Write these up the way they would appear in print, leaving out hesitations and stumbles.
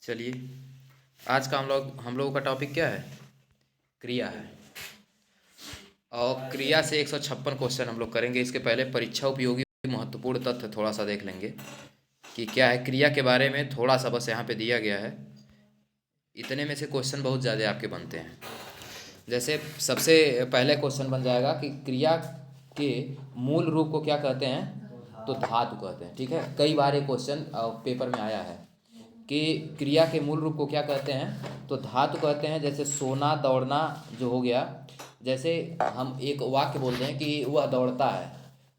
चलिए, आज का हम लोगों का टॉपिक क्या है? क्रिया है। और क्रिया से 156 क्वेश्चन हम लोग करेंगे। इसके पहले परीक्षा उपयोगी महत्वपूर्ण तथ्य थोड़ा सा देख लेंगे कि क्या है क्रिया के बारे में। थोड़ा सा बस यहाँ पे दिया गया है, इतने में से क्वेश्चन बहुत ज़्यादा आपके बनते हैं। जैसे सबसे पहले क्वेश्चन बन जाएगा कि क्रिया के मूल रूप को क्या कहते हैं? तो धातु कहते हैं। ठीक है, कई बार ये क्वेश्चन पेपर में आया है कि क्रिया के मूल रूप को क्या कहते हैं? तो धातु कहते हैं। जैसे सोना, दौड़ना जो हो गया, जैसे हम एक वाक्य बोलते हैं कि वह दौड़ता है,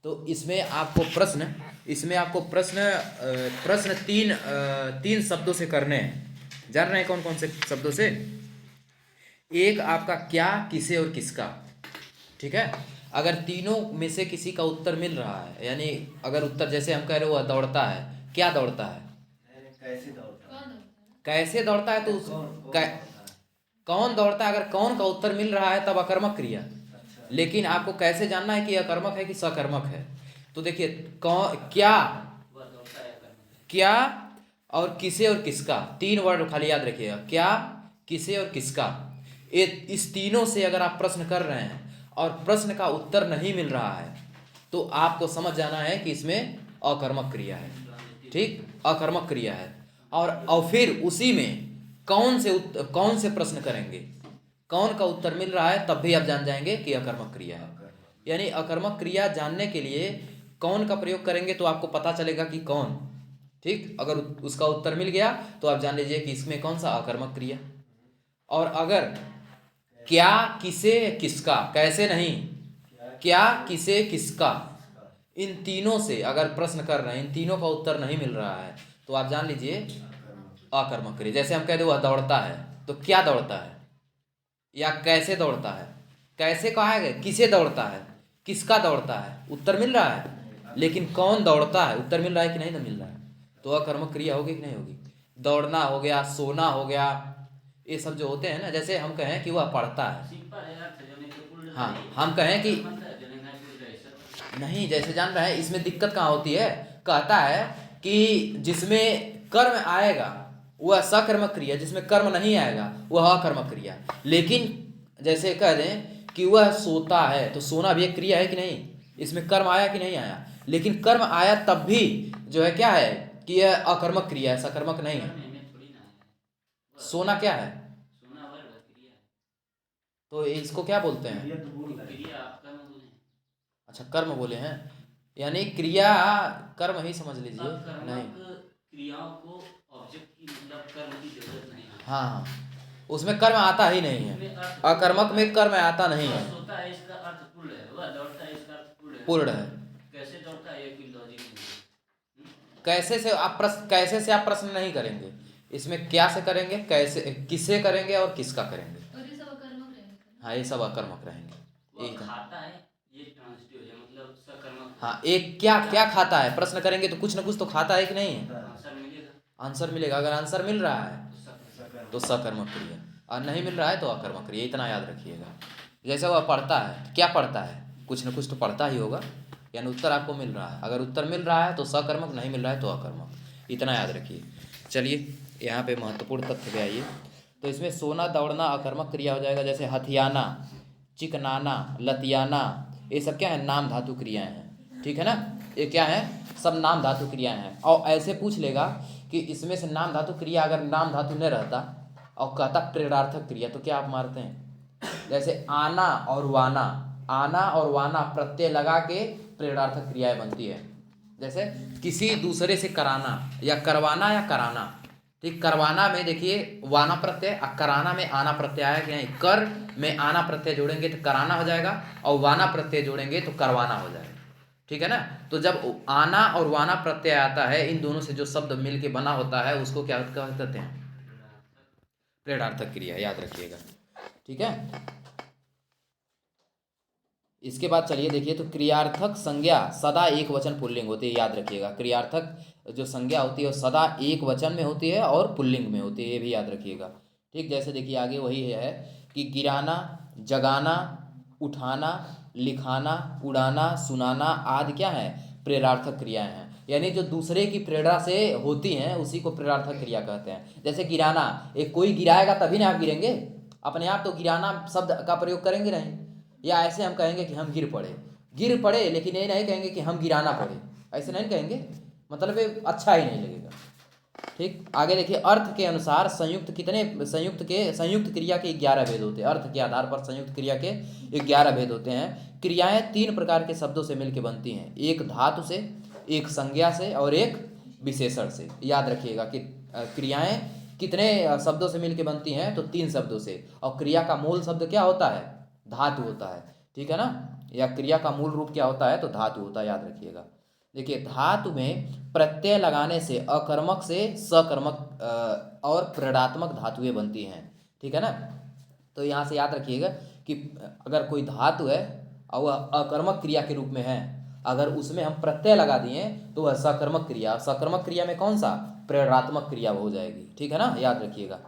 तो इसमें आपको प्रश्न तीन शब्दों से करने हैं। जान रहे हैं कौन कौन से शब्दों से? एक आपका क्या, किसे और किसका। ठीक है, अगर तीनों में से किसी का उत्तर मिल रहा है, यानी अगर उत्तर जैसे हम कह रहे हो वह दौड़ता है, क्या दौड़ता है, कैसे दौड़ता है, तो कौन दौड़ता है, अगर कौन का उत्तर मिल रहा है तब अकर्मक क्रिया। लेकिन आपको कैसे जानना है कि अकर्मक है कि सकर्मक है? तो देखिए, कौन, क्या और किसे और किसका, तीन वर्ड खाली याद रखिएगा। क्या, किसे और किसका। इस तीनों से अगर आप प्रश्न कर रहे हैं और प्रश्न का उत्तर नहीं मिल रहा है तो आपको समझ जाना है कि इसमें अकर्मक क्रिया है। ठीक, अकर्मक क्रिया है। और फिर उसी में कौन से प्रश्न करेंगे, कौन का उत्तर मिल रहा है, तब भी आप जान जाएंगे कि अकर्मक क्रिया है। यानी अकर्मक क्रिया जानने के लिए कौन का प्रयोग करेंगे तो आपको पता चलेगा कि कौन। ठीक, अगर उसका उत्तर मिल गया तो आप जान लीजिए कि इसमें कौन सा अकर्मक क्रिया। और अगर क्या, किसे, किसका, कैसे नहीं, क्या, किसे, किसका, इन तीनों से अगर प्रश्न कर रहे हैं, इन तीनों का उत्तर नहीं मिल रहा है तो आप जान लीजिए अकर्मक क्रिया। जैसे हम कहते वह दौड़ता है, तो क्या दौड़ता है या कैसे दौड़ता है। कैसे कहा है, किसे दौड़ता है, किसका दौड़ता है, उत्तर मिल रहा है, लेकिन कौन दौड़ता है, उत्तर मिल रहा है कि नहीं ना मिल रहा है, तो अकर्मक क्रिया होगी कि नहीं होगी। दौड़ना हो गया, सोना हो गया, ये सब जो होते हैं ना, जैसे हम कहें कि वह पढ़ता है। हाँ, हम कहें कि नहीं, जैसे जान रहे हैं इसमें दिक्कत कहाँ होती है। कहता है कि जिसमें कर्म आएगा वह सकर्मक क्रिया, जिसमें कर्म नहीं आएगा वह अकर्मक क्रिया। लेकिन जैसे कह दें कि वह सोता है, तो सोना भी एक क्रिया है कि नहीं, इसमें कर्म आया कि नहीं आया, लेकिन कर्म आया तब भी जो है क्या है कि यह अकर्मक क्रिया है, सकर्मक नहीं है। सोना क्या है, तो इसको क्या बोलते हैं? अच्छा, कर्म बोले हैं, यानी क्रिया कर्म ही समझ लीजिए। नहीं, क्रियाओं को ऑब्जेक्ट की मतलब कर्म की जरूरत नहीं है। हाँ हाँ, उसमें कर्म आता ही नहीं है, अकर्मक में कर्म आता नहीं है। सोता है इसका अर्थ पूर्ण है, वह दौड़ता है इसका अर्थ पूर्ण है। कैसे दौड़ता है ये कोई लॉजिक नहीं है। कैसे से आप प्रश्न नहीं करेंगे, इसमें क्या से करेंगे, कैसे, किससे करेंगे और किसका करेंगे। और ये सब अकर्मक रहेंगे। हाँ, ये सब अकर्मक रहेंगे। एक खाता है, ये ट्रांजिटिव है, मतलब सकर्मक। हाँ, एक क्या क्या खाता है, प्रश्न करेंगे तो कुछ ना कुछ तो खाता है कि नहीं है। आंसर मिलेगा, आंसर मिलेगा। अगर आंसर मिल रहा है तो सकर्मक क्रिया, और नहीं मिल रहा है तो अकर्मक क्रिया। इतना याद रखिएगा। जैसे वह पढ़ता है, क्या पढ़ता है, कुछ ना कुछ तो पढ़ता ही होगा, यानी उत्तर आपको मिल रहा है। अगर उत्तर मिल रहा है तो सकर्मक, नहीं मिल रहा है तो अकर्मक। इतना याद रखिए। चलिए, यहाँ पे महत्वपूर्ण तथ्य पे आइए। तो इसमें सोना, दौड़ना अकर्मक क्रिया हो जाएगा। जैसे हथियाना, चिकनाना, लतियाना, ये सब क्या है, नाम धातु क्रियाएं हैं। ठीक है ना, ये क्या है, सब नाम धातु क्रियाएं हैं। और ऐसे पूछ लेगा कि इसमें से नाम धातु क्रिया, अगर नाम धातु न रहता और कहता प्रेरणार्थक क्रिया, तो क्या आप मारते हैं? जैसे आना और वाना, आना और वाना प्रत्यय लगा के प्रेरणार्थक क्रियाएं बनती है। जैसे किसी दूसरे से कराना, या करवाना या कराना। ठीक, करवाना में देखिए वाना प्रत्यय, और कराना में आना प्रत्यय आया कि नहीं। कर में आना प्रत्यय जोड़ेंगे तो कराना हो जाएगा, और वाना प्रत्यय जोड़ेंगे तो करवाना हो जाएगा। ठीक है ना, तो जब आना और वाना प्रत्यय आता है, इन दोनों से जो शब्द मिलके बना होता है उसको क्या कहते हैं, प्रेरणार्थक क्रिया। याद रखिएगा। ठीक है, इसके बाद चलिए देखिए, तो क्रियार्थक संज्ञा सदा एक वचन पुल्लिंग होती है। याद रखिएगा, क्रियार्थक जो संज्ञा होती है वो सदा एक वचन में होती है और पुल्लिंग में होती है, ये भी याद रखिएगा। ठीक, जैसे देखिए आगे वही है कि गिराना, जगाना, उठाना, लिखाना, उड़ाना, सुनाना आदि क्या है, प्रेरणार्थक क्रियाएं हैं। यानी जो दूसरे की प्रेरणा से होती हैं उसी को प्रेरणार्थक क्रिया कहते हैं। जैसे गिराना, एक कोई गिराएगा तभी ना आप गिरेंगे, अपने आप तो गिराना शब्द का प्रयोग करेंगे नहीं। या ऐसे हम कहेंगे कि हम गिर पड़े, लेकिन ये नहीं कहेंगे कि हम गिराना पड़े, ऐसे नहीं कहेंगे, मतलब ये अच्छा ही नहीं लगेगा। ठीक, आगे देखिए, अर्थ के अनुसार संयुक्त क्रिया के 11 भेद होते हैं। अर्थ के आधार पर संयुक्त क्रिया के 11 भेद होते हैं। क्रियाएं 3 प्रकार के शब्दों से मिलकर बनती हैं, एक धातु से, एक संज्ञा से और एक विशेषण से। याद रखिएगा कि क्रियाएं कितने शब्दों से मिलकर बनती हैं, तो 3 शब्दों से। और क्रिया का मूल शब्द क्या होता है? धातु होता है, ठीक है ना। या क्रिया का मूल रूप क्या होता है? तो धातु होता है, याद रखिएगा। देखिए, धातु में प्रत्यय लगाने से अकर्मक से सकर्मक और प्रेरणात्मक धातुएं बनती हैं, ठीक है ना। तो यहाँ से याद रखिएगा कि अगर कोई धातु है और वह अकर्मक क्रिया के रूप में है, अगर उसमें हम प्रत्यय लगा दिए तो वह सकर्मक क्रिया, सकर्मक क्रिया में कौन सा? प्रेरणात्मक क्रिया हो जाएगी, ठीक है ना, याद रखिएगा।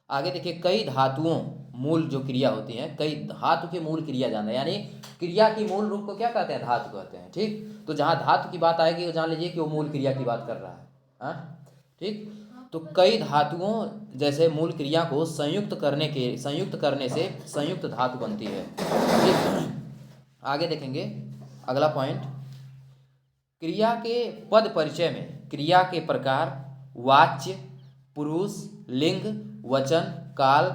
आगे देखिए, कई धातुओं मूल जो क्रिया होती हैं, कई धातु के मूल क्रिया जाना, यानी क्रिया की मूल रूप को क्या कहते हैं? धातु कहते हैं, ठीक। तो जहाँ धातु की बात आएगी तो जान लीजिए कि वो मूल क्रिया की बात कर रहा है, हाँ, ठीक। तो कई धातुओं जैसे मूल क्रिया को संयुक्त करने से संयुक्त धातु बनती है, ठीक। आगे देखेंगे अगला पॉइंट, क्रिया के पद परिचय में क्रिया के प्रकार, वाच्य, पुरुष, लिंग, वचन, काल,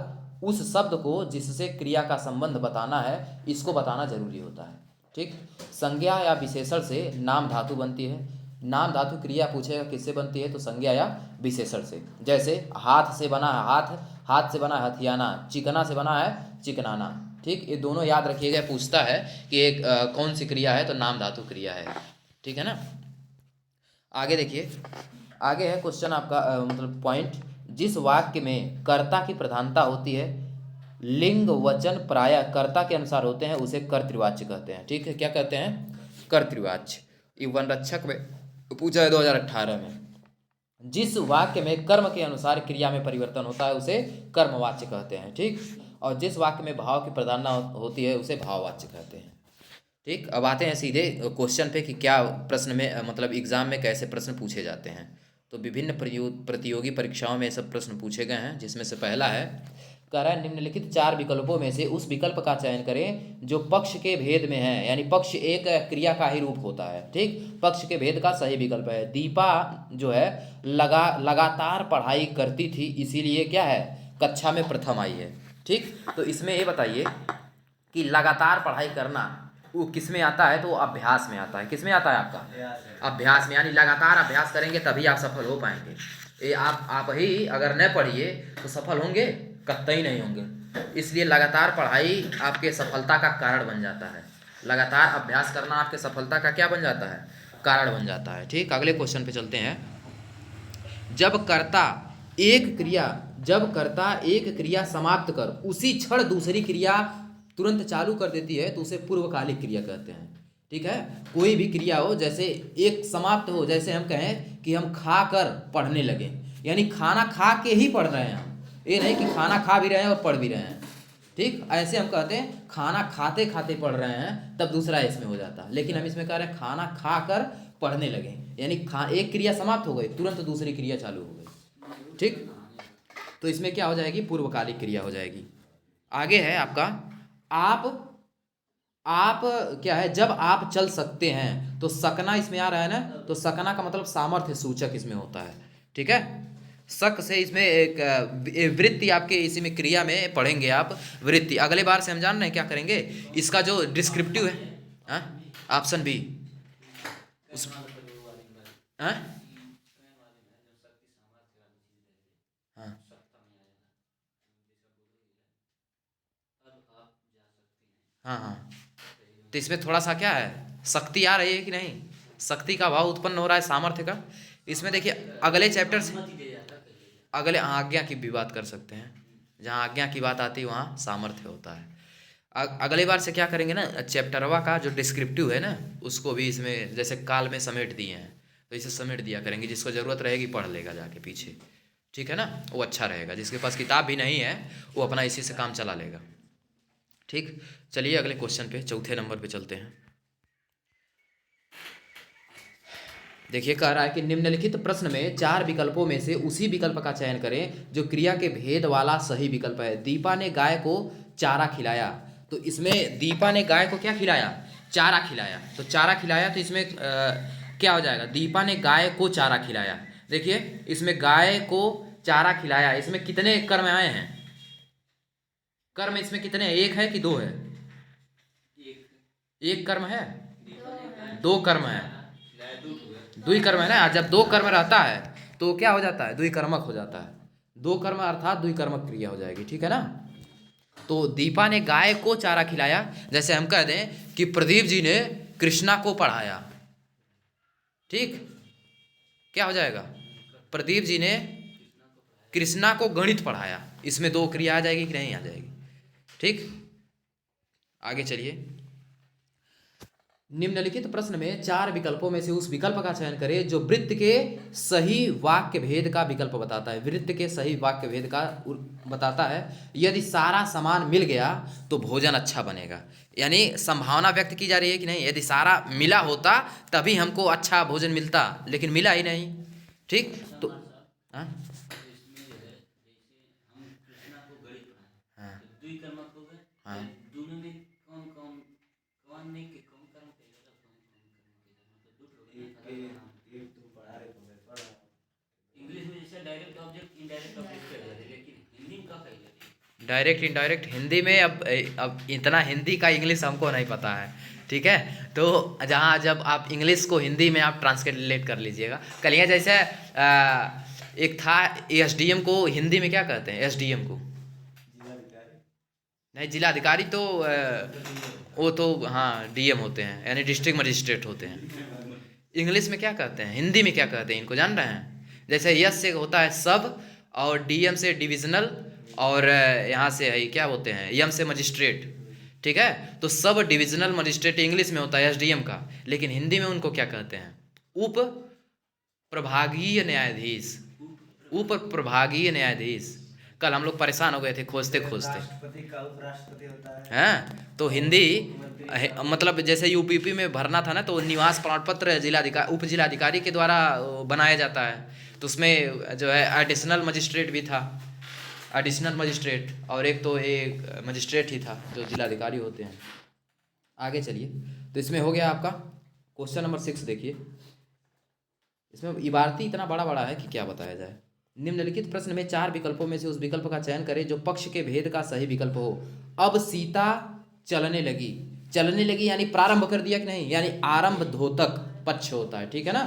उस शब्द को जिससे क्रिया का संबंध बताना है, इसको बताना जरूरी होता है, ठीक। संज्ञा या विशेषण से नाम धातु बनती है। नाम धातु क्रिया पूछेगा किससे बनती है, तो संज्ञा या विशेषण से। जैसे हाथ से बना है हाथ, हाथ से बना है हथियाना, चिकना से बना है चिकनाना, ठीक। ये दोनों याद रखिएगा, पूछता है कि एक कौन सी क्रिया है, तो नाम धातु क्रिया है, ठीक है ना। आगे देखिए, आगे है क्वेश्चन आपका मतलब पॉइंट, जिस वाक्य में कर्ता की प्रधानता होती है, लिंग वचन प्रायः कर्ता के अनुसार होते हैं, उसे कर्तृवाच्य कहते हैं, ठीक है। क्या कहते हैं? कर्तृवाच्य। ये वनरक्षक में पूछा है 2018 में। जिस वाक्य में कर्म के अनुसार क्रिया में परिवर्तन होता है उसे कर्मवाच्य कहते हैं, ठीक। और जिस वाक्य में भाव की प्रधानता होती है उसे भाववाच्य कहते हैं, ठीक। अब आते हैं सीधे क्वेश्चन पे कि क्या प्रश्न में मतलब एग्जाम में कैसे प्रश्न पूछे जाते हैं। तो विभिन्न प्रतियोगी परीक्षाओं में सब प्रश्न पूछे गए हैं, जिसमें से पहला है, कह रहा है निम्नलिखित 4 विकल्पों में से उस विकल्प का चयन करें जो पक्ष के भेद में है, यानी पक्ष एक क्रिया का ही रूप होता है, ठीक। पक्ष के भेद का सही विकल्प है, दीपा जो है लगातार पढ़ाई करती थी इसीलिए क्या है, कक्षा में प्रथम आई है, ठीक। तो इसमें ये बताइए कि लगातार पढ़ाई करना वो किस में आता है, तो वो अभ्यास में आता है। किस में आता है आपका? अभ्यास में, यानी लगातार अभ्यास करेंगे तभी आप सफल हो पाएंगे। ये आप ही अगर न पढ़िए तो सफल होंगे? कतई नहीं होंगे। इसलिए लगातार पढ़ाई आपके सफलता का कारण बन जाता है। लगातार अभ्यास करना आपके सफलता का क्या बन जाता है? कारण बन जाता है, ठीक। अगले क्वेश्चन पे चलते हैं। जब कर्ता एक क्रिया समाप्त कर उसी क्षण दूसरी क्रिया तुरंत चालू कर देती है तो उसे पूर्वकालिक क्रिया कहते हैं, ठीक है। कोई भी क्रिया हो, जैसे एक समाप्त हो, जैसे हम कहें कि हम खा कर पढ़ने लगे, यानी खाना खा के ही पढ़ रहे हैं हम, ये नहीं कि खाना खा भी रहे हैं और पढ़ भी रहे हैं, ठीक। ऐसे हम कहते हैं खाना खाते खाते पढ़ रहे हैं, तब दूसरा इसमें हो जाता है। लेकिन हम इसमें कह रहे हैं खाना खा कर पढ़ने लगे, यानी एक क्रिया समाप्त हो गई, तुरंत दूसरी क्रिया चालू हो गई, ठीक। तो इसमें क्या हो जाएगी? पूर्वकालिक क्रिया हो जाएगी। आगे है आपका, आप क्या है, जब आप चल सकते हैं, तो सकना इसमें आ रहा है ना, तो सकना का मतलब सामर्थ्य सूचक इसमें होता है, ठीक है। सक से इसमें एक वृत्ति आपके इसी में क्रिया में पढ़ेंगे आप, वृत्ति। अगले बार से हम जान रहे हैं क्या करेंगे, इसका जो डिस्क्रिप्टिव है, ऑप्शन बी उस, हाँ हाँ हाँ हाँ। तो इसमें थोड़ा सा क्या है, शक्ति आ रही है कि नहीं, शक्ति का भाव उत्पन्न हो रहा है, सामर्थ्य का। इसमें देखिए अगले चैप्टर से अगले आज्ञा की भी बात कर सकते हैं, जहाँ आज्ञा की बात आती है वहाँ सामर्थ्य होता है। अगले बार से क्या करेंगे ना, चैप्टरवा का जो डिस्क्रिप्टिव है ना, उसको भी इसमें जैसे काल में समेट दिए हैं, तो इसे समेट दिया करेंगे, जिसको ज़रूरत रहेगी पढ़ लेगा जाके पीछे, ठीक है ना, वो अच्छा रहेगा। जिसके पास किताब भी नहीं है वो अपना इसी से काम चला लेगा, ठीक। चलिए अगले क्वेश्चन पे, चौथे नंबर पे चलते हैं। देखिए कह रहा है कि निम्नलिखित प्रश्न में 4 विकल्पों में से उसी विकल्प का चयन करें जो क्रिया के भेद वाला सही विकल्प है। दीपा ने गाय को चारा खिलाया, तो इसमें दीपा ने गाय को क्या खिलाया? चारा खिलाया। तो चारा खिलाया तो इसमें क्या हो जाएगा? दीपा ने गाय को चारा खिलाया। देखिए इसमें गाय को चारा खिलाया, इसमें कितने कर्म आए हैं? कर्म इसमें कितने हैं? एक है कि दो है? एक कर्म है, दो कर्म है, द्वि कर्म है ना। जब दो कर्म रहता है तो क्या हो जाता है? द्विकर्मक हो जाता है। दो कर्म अर्थात द्विकर्मक क्रिया हो जाएगी, ठीक है ना। तो दीपा ने गाय को चारा खिलाया, जैसे हम कह दें कि प्रदीप जी ने कृष्णा को पढ़ाया, ठीक, क्या हो जाएगा? प्रदीप जी ने कृष्णा को गणित पढ़ाया। इसमें दो क्रिया आ जाएगी कि नहीं आ जाएगी? ठीक, आगे चलिए। निम्नलिखित प्रश्न में 4 विकल्पों में से उस विकल्प का चयन करें जो वृत्त के सही वाक्य भेद का विकल्प बताता है। वृत्त के सही वाक्य भेद का बताता है। यदि सारा सामान मिल गया तो भोजन अच्छा बनेगा, यानी संभावना व्यक्त की जा रही है कि नहीं? यदि सारा मिला होता तभी हमको अच्छा भोजन मिलता, लेकिन मिला ही नहीं, ठीक। तो हाँ हाँ हाँ, डायरेक्ट इनडायरेक्ट हिंदी में अब इतना हिंदी का इंग्लिश हमको नहीं पता है, ठीक है। तो जहाँ जब आप इंग्लिश को हिंदी में आप ट्रांसलेट कर लीजिएगा। कलिया जैसे एक था एसडीएम को हिंदी में क्या कहते हैं? एसडीएम को नहीं, जिलाधिकारी तो वो तो हाँ डीएम होते हैं, यानी डिस्ट्रिक्ट मजिस्ट्रेट होते हैं। इंग्लिश में क्या कहते हैं? हिंदी में क्या कहते हैं इनको जान रहे हैं? जैसे यस से होता है सब, और डीएम से डिविजनल, और यहाँ से है क्या बोलते हैं, एम से मजिस्ट्रेट, ठीक है। तो सब डिविजनल मजिस्ट्रेट इंग्लिश में होता है एसडीएम का, लेकिन हिंदी में उनको क्या कहते हैं? उप प्रभागीय न्यायाधीश। उप प्रभागीय न्यायाधीश। कल हम लोग परेशान हो गए थे खोजते खोजते। राष्ट्रपति का उपराष्ट्रपति होता है। हैं तो हिंदी मतलब जैसे यूपीपी में भरना था ना, तो निवास प्रमाण पत्र जिलाधिकारी उप जिलाधिकारी के द्वारा बनाया जाता है। तो उसमें जो है एडिशनल मजिस्ट्रेट भी था, एडिशनल मजिस्ट्रेट, और एक तो एक मजिस्ट्रेट ही था जो जिलाधिकारी होते हैं। आगे चलिए। तो इसमें हो गया आपका क्वेश्चन नंबर 6। देखिए इसमें इबारती इतना बड़ा बड़ा है कि क्या बताया जाए। निम्नलिखित प्रश्न में 4 विकल्पों में से उस विकल्प का चयन करें जो पक्ष के भेद का सही विकल्प हो। अब सीता चलने लगी। चलने लगी यानी प्रारंभ कर दिया कि नहीं? यानी आरंभ धोतक पक्ष होता है, ठीक है ना।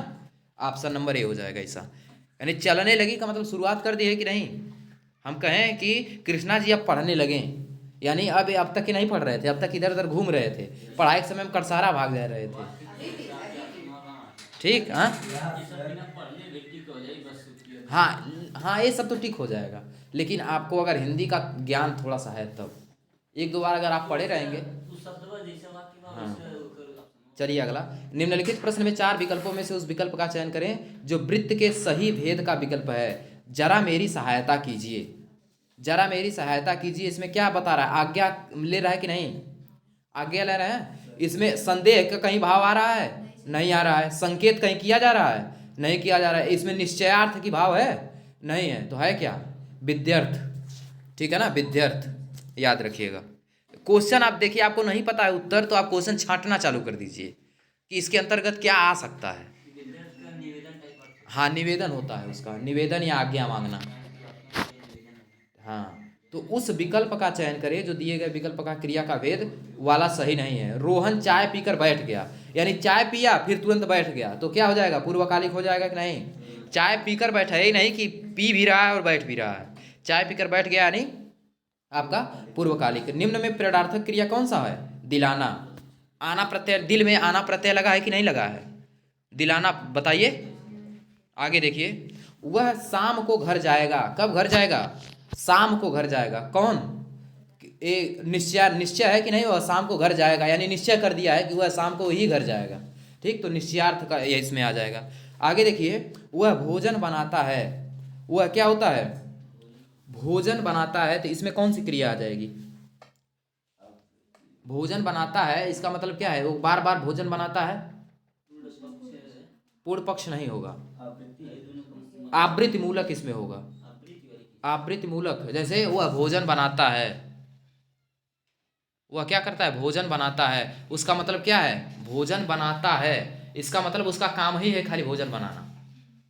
ऑप्शन नंबर ए हो जाएगा ऐसा। यानी चलने लगी का मतलब शुरुआत कर दी है कि नहीं। हम कहें कि कृष्णा जी अब पढ़ने लगे, यानी अब तक के नहीं पढ़ रहे थे, अब तक इधर उधर घूम रहे थे, पढ़ाई के समय में कटसारा भाग जा रहे थे, ठीक। हाँ हाँ हाँ, ये सब तो ठीक हो जाएगा, लेकिन आपको अगर हिंदी का ज्ञान थोड़ा सा है तब, एक दो बार अगर आप पढ़े रहेंगे। हाँ चलिए अगला। निम्नलिखित प्रश्न में 4 विकल्पों में से उस विकल्प का चयन करें जो वृत्त के सही भेद का विकल्प है। जरा मेरी सहायता कीजिए। जरा मेरी सहायता कीजिए, इसमें क्या बता रहा है? आज्ञा ले रहा है कि नहीं? आज्ञा ले रहा है। इसमें संदेह का कहीं भाव आ रहा है? नहीं आ रहा है। संकेत कहीं किया जा रहा है? नहीं किया जा रहा है। इसमें निश्चयार्थ की भाव है? नहीं है। तो है क्या? विद्यार्थ, ठीक है ना, विद्यार्थ, याद रखिएगा। क्वेश्चन आप देखिए, आपको नहीं पता है उत्तर तो आप क्वेश्चन छांटना चालू कर दीजिए कि इसके अंतर्गत क्या आ सकता है। हाँ निवेदन होता है उसका, निवेदन या आज्ञा मांगना। हाँ तो उस विकल्प का चयन करें जो दिए गए विकल्प का क्रिया का भेद वाला सही नहीं है। रोहन चाय पीकर बैठ गया, यानी चाय पिया फिर तुरंत बैठ गया, तो क्या हो जाएगा? पूर्वकालिक हो जाएगा कि नहीं? चाय पीकर बैठा है, नहीं कि पी भी रहा है और बैठ भी रहा है। चाय पीकर बैठ गया यानी आपका पूर्वकालिक। निम्न में प्रेरणार्थक क्रिया कौन सा है? दिलाना। आना प्रत्यय, दिल में आना प्रत्यय लगा है कि नहीं लगा है? दिलाना, बताइए। आगे देखिए। वह शाम को घर जाएगा। कब घर जाएगा? शाम को घर जाएगा। कौन? निश्चय, निश्चय है कि नहीं? वह शाम को घर जाएगा, यानी निश्चय कर दिया है कि वह शाम को ही घर जाएगा, ठीक। तो निश्चयार्थ का ये इसमें आ जाएगा। आगे देखिए। वह भोजन बनाता है। वह क्या होता है? भोजन बनाता है, तो इसमें कौन सी क्रिया आ जाएगी? भोजन बनाता है, इसका मतलब क्या है? वो बार बार भोजन बनाता है, पूर्ण पक्ष नहीं होगा, आवृत्ति आवृत्ति मूलक इसमें होगा। आवृत्ति मूलक, जैसे वह भोजन बनाता है, वह क्या करता है, भोजन बनाता है, उसका मतलब क्या है, भोजन बनाता है, इसका मतलब उसका काम ही है खाली भोजन बनाना।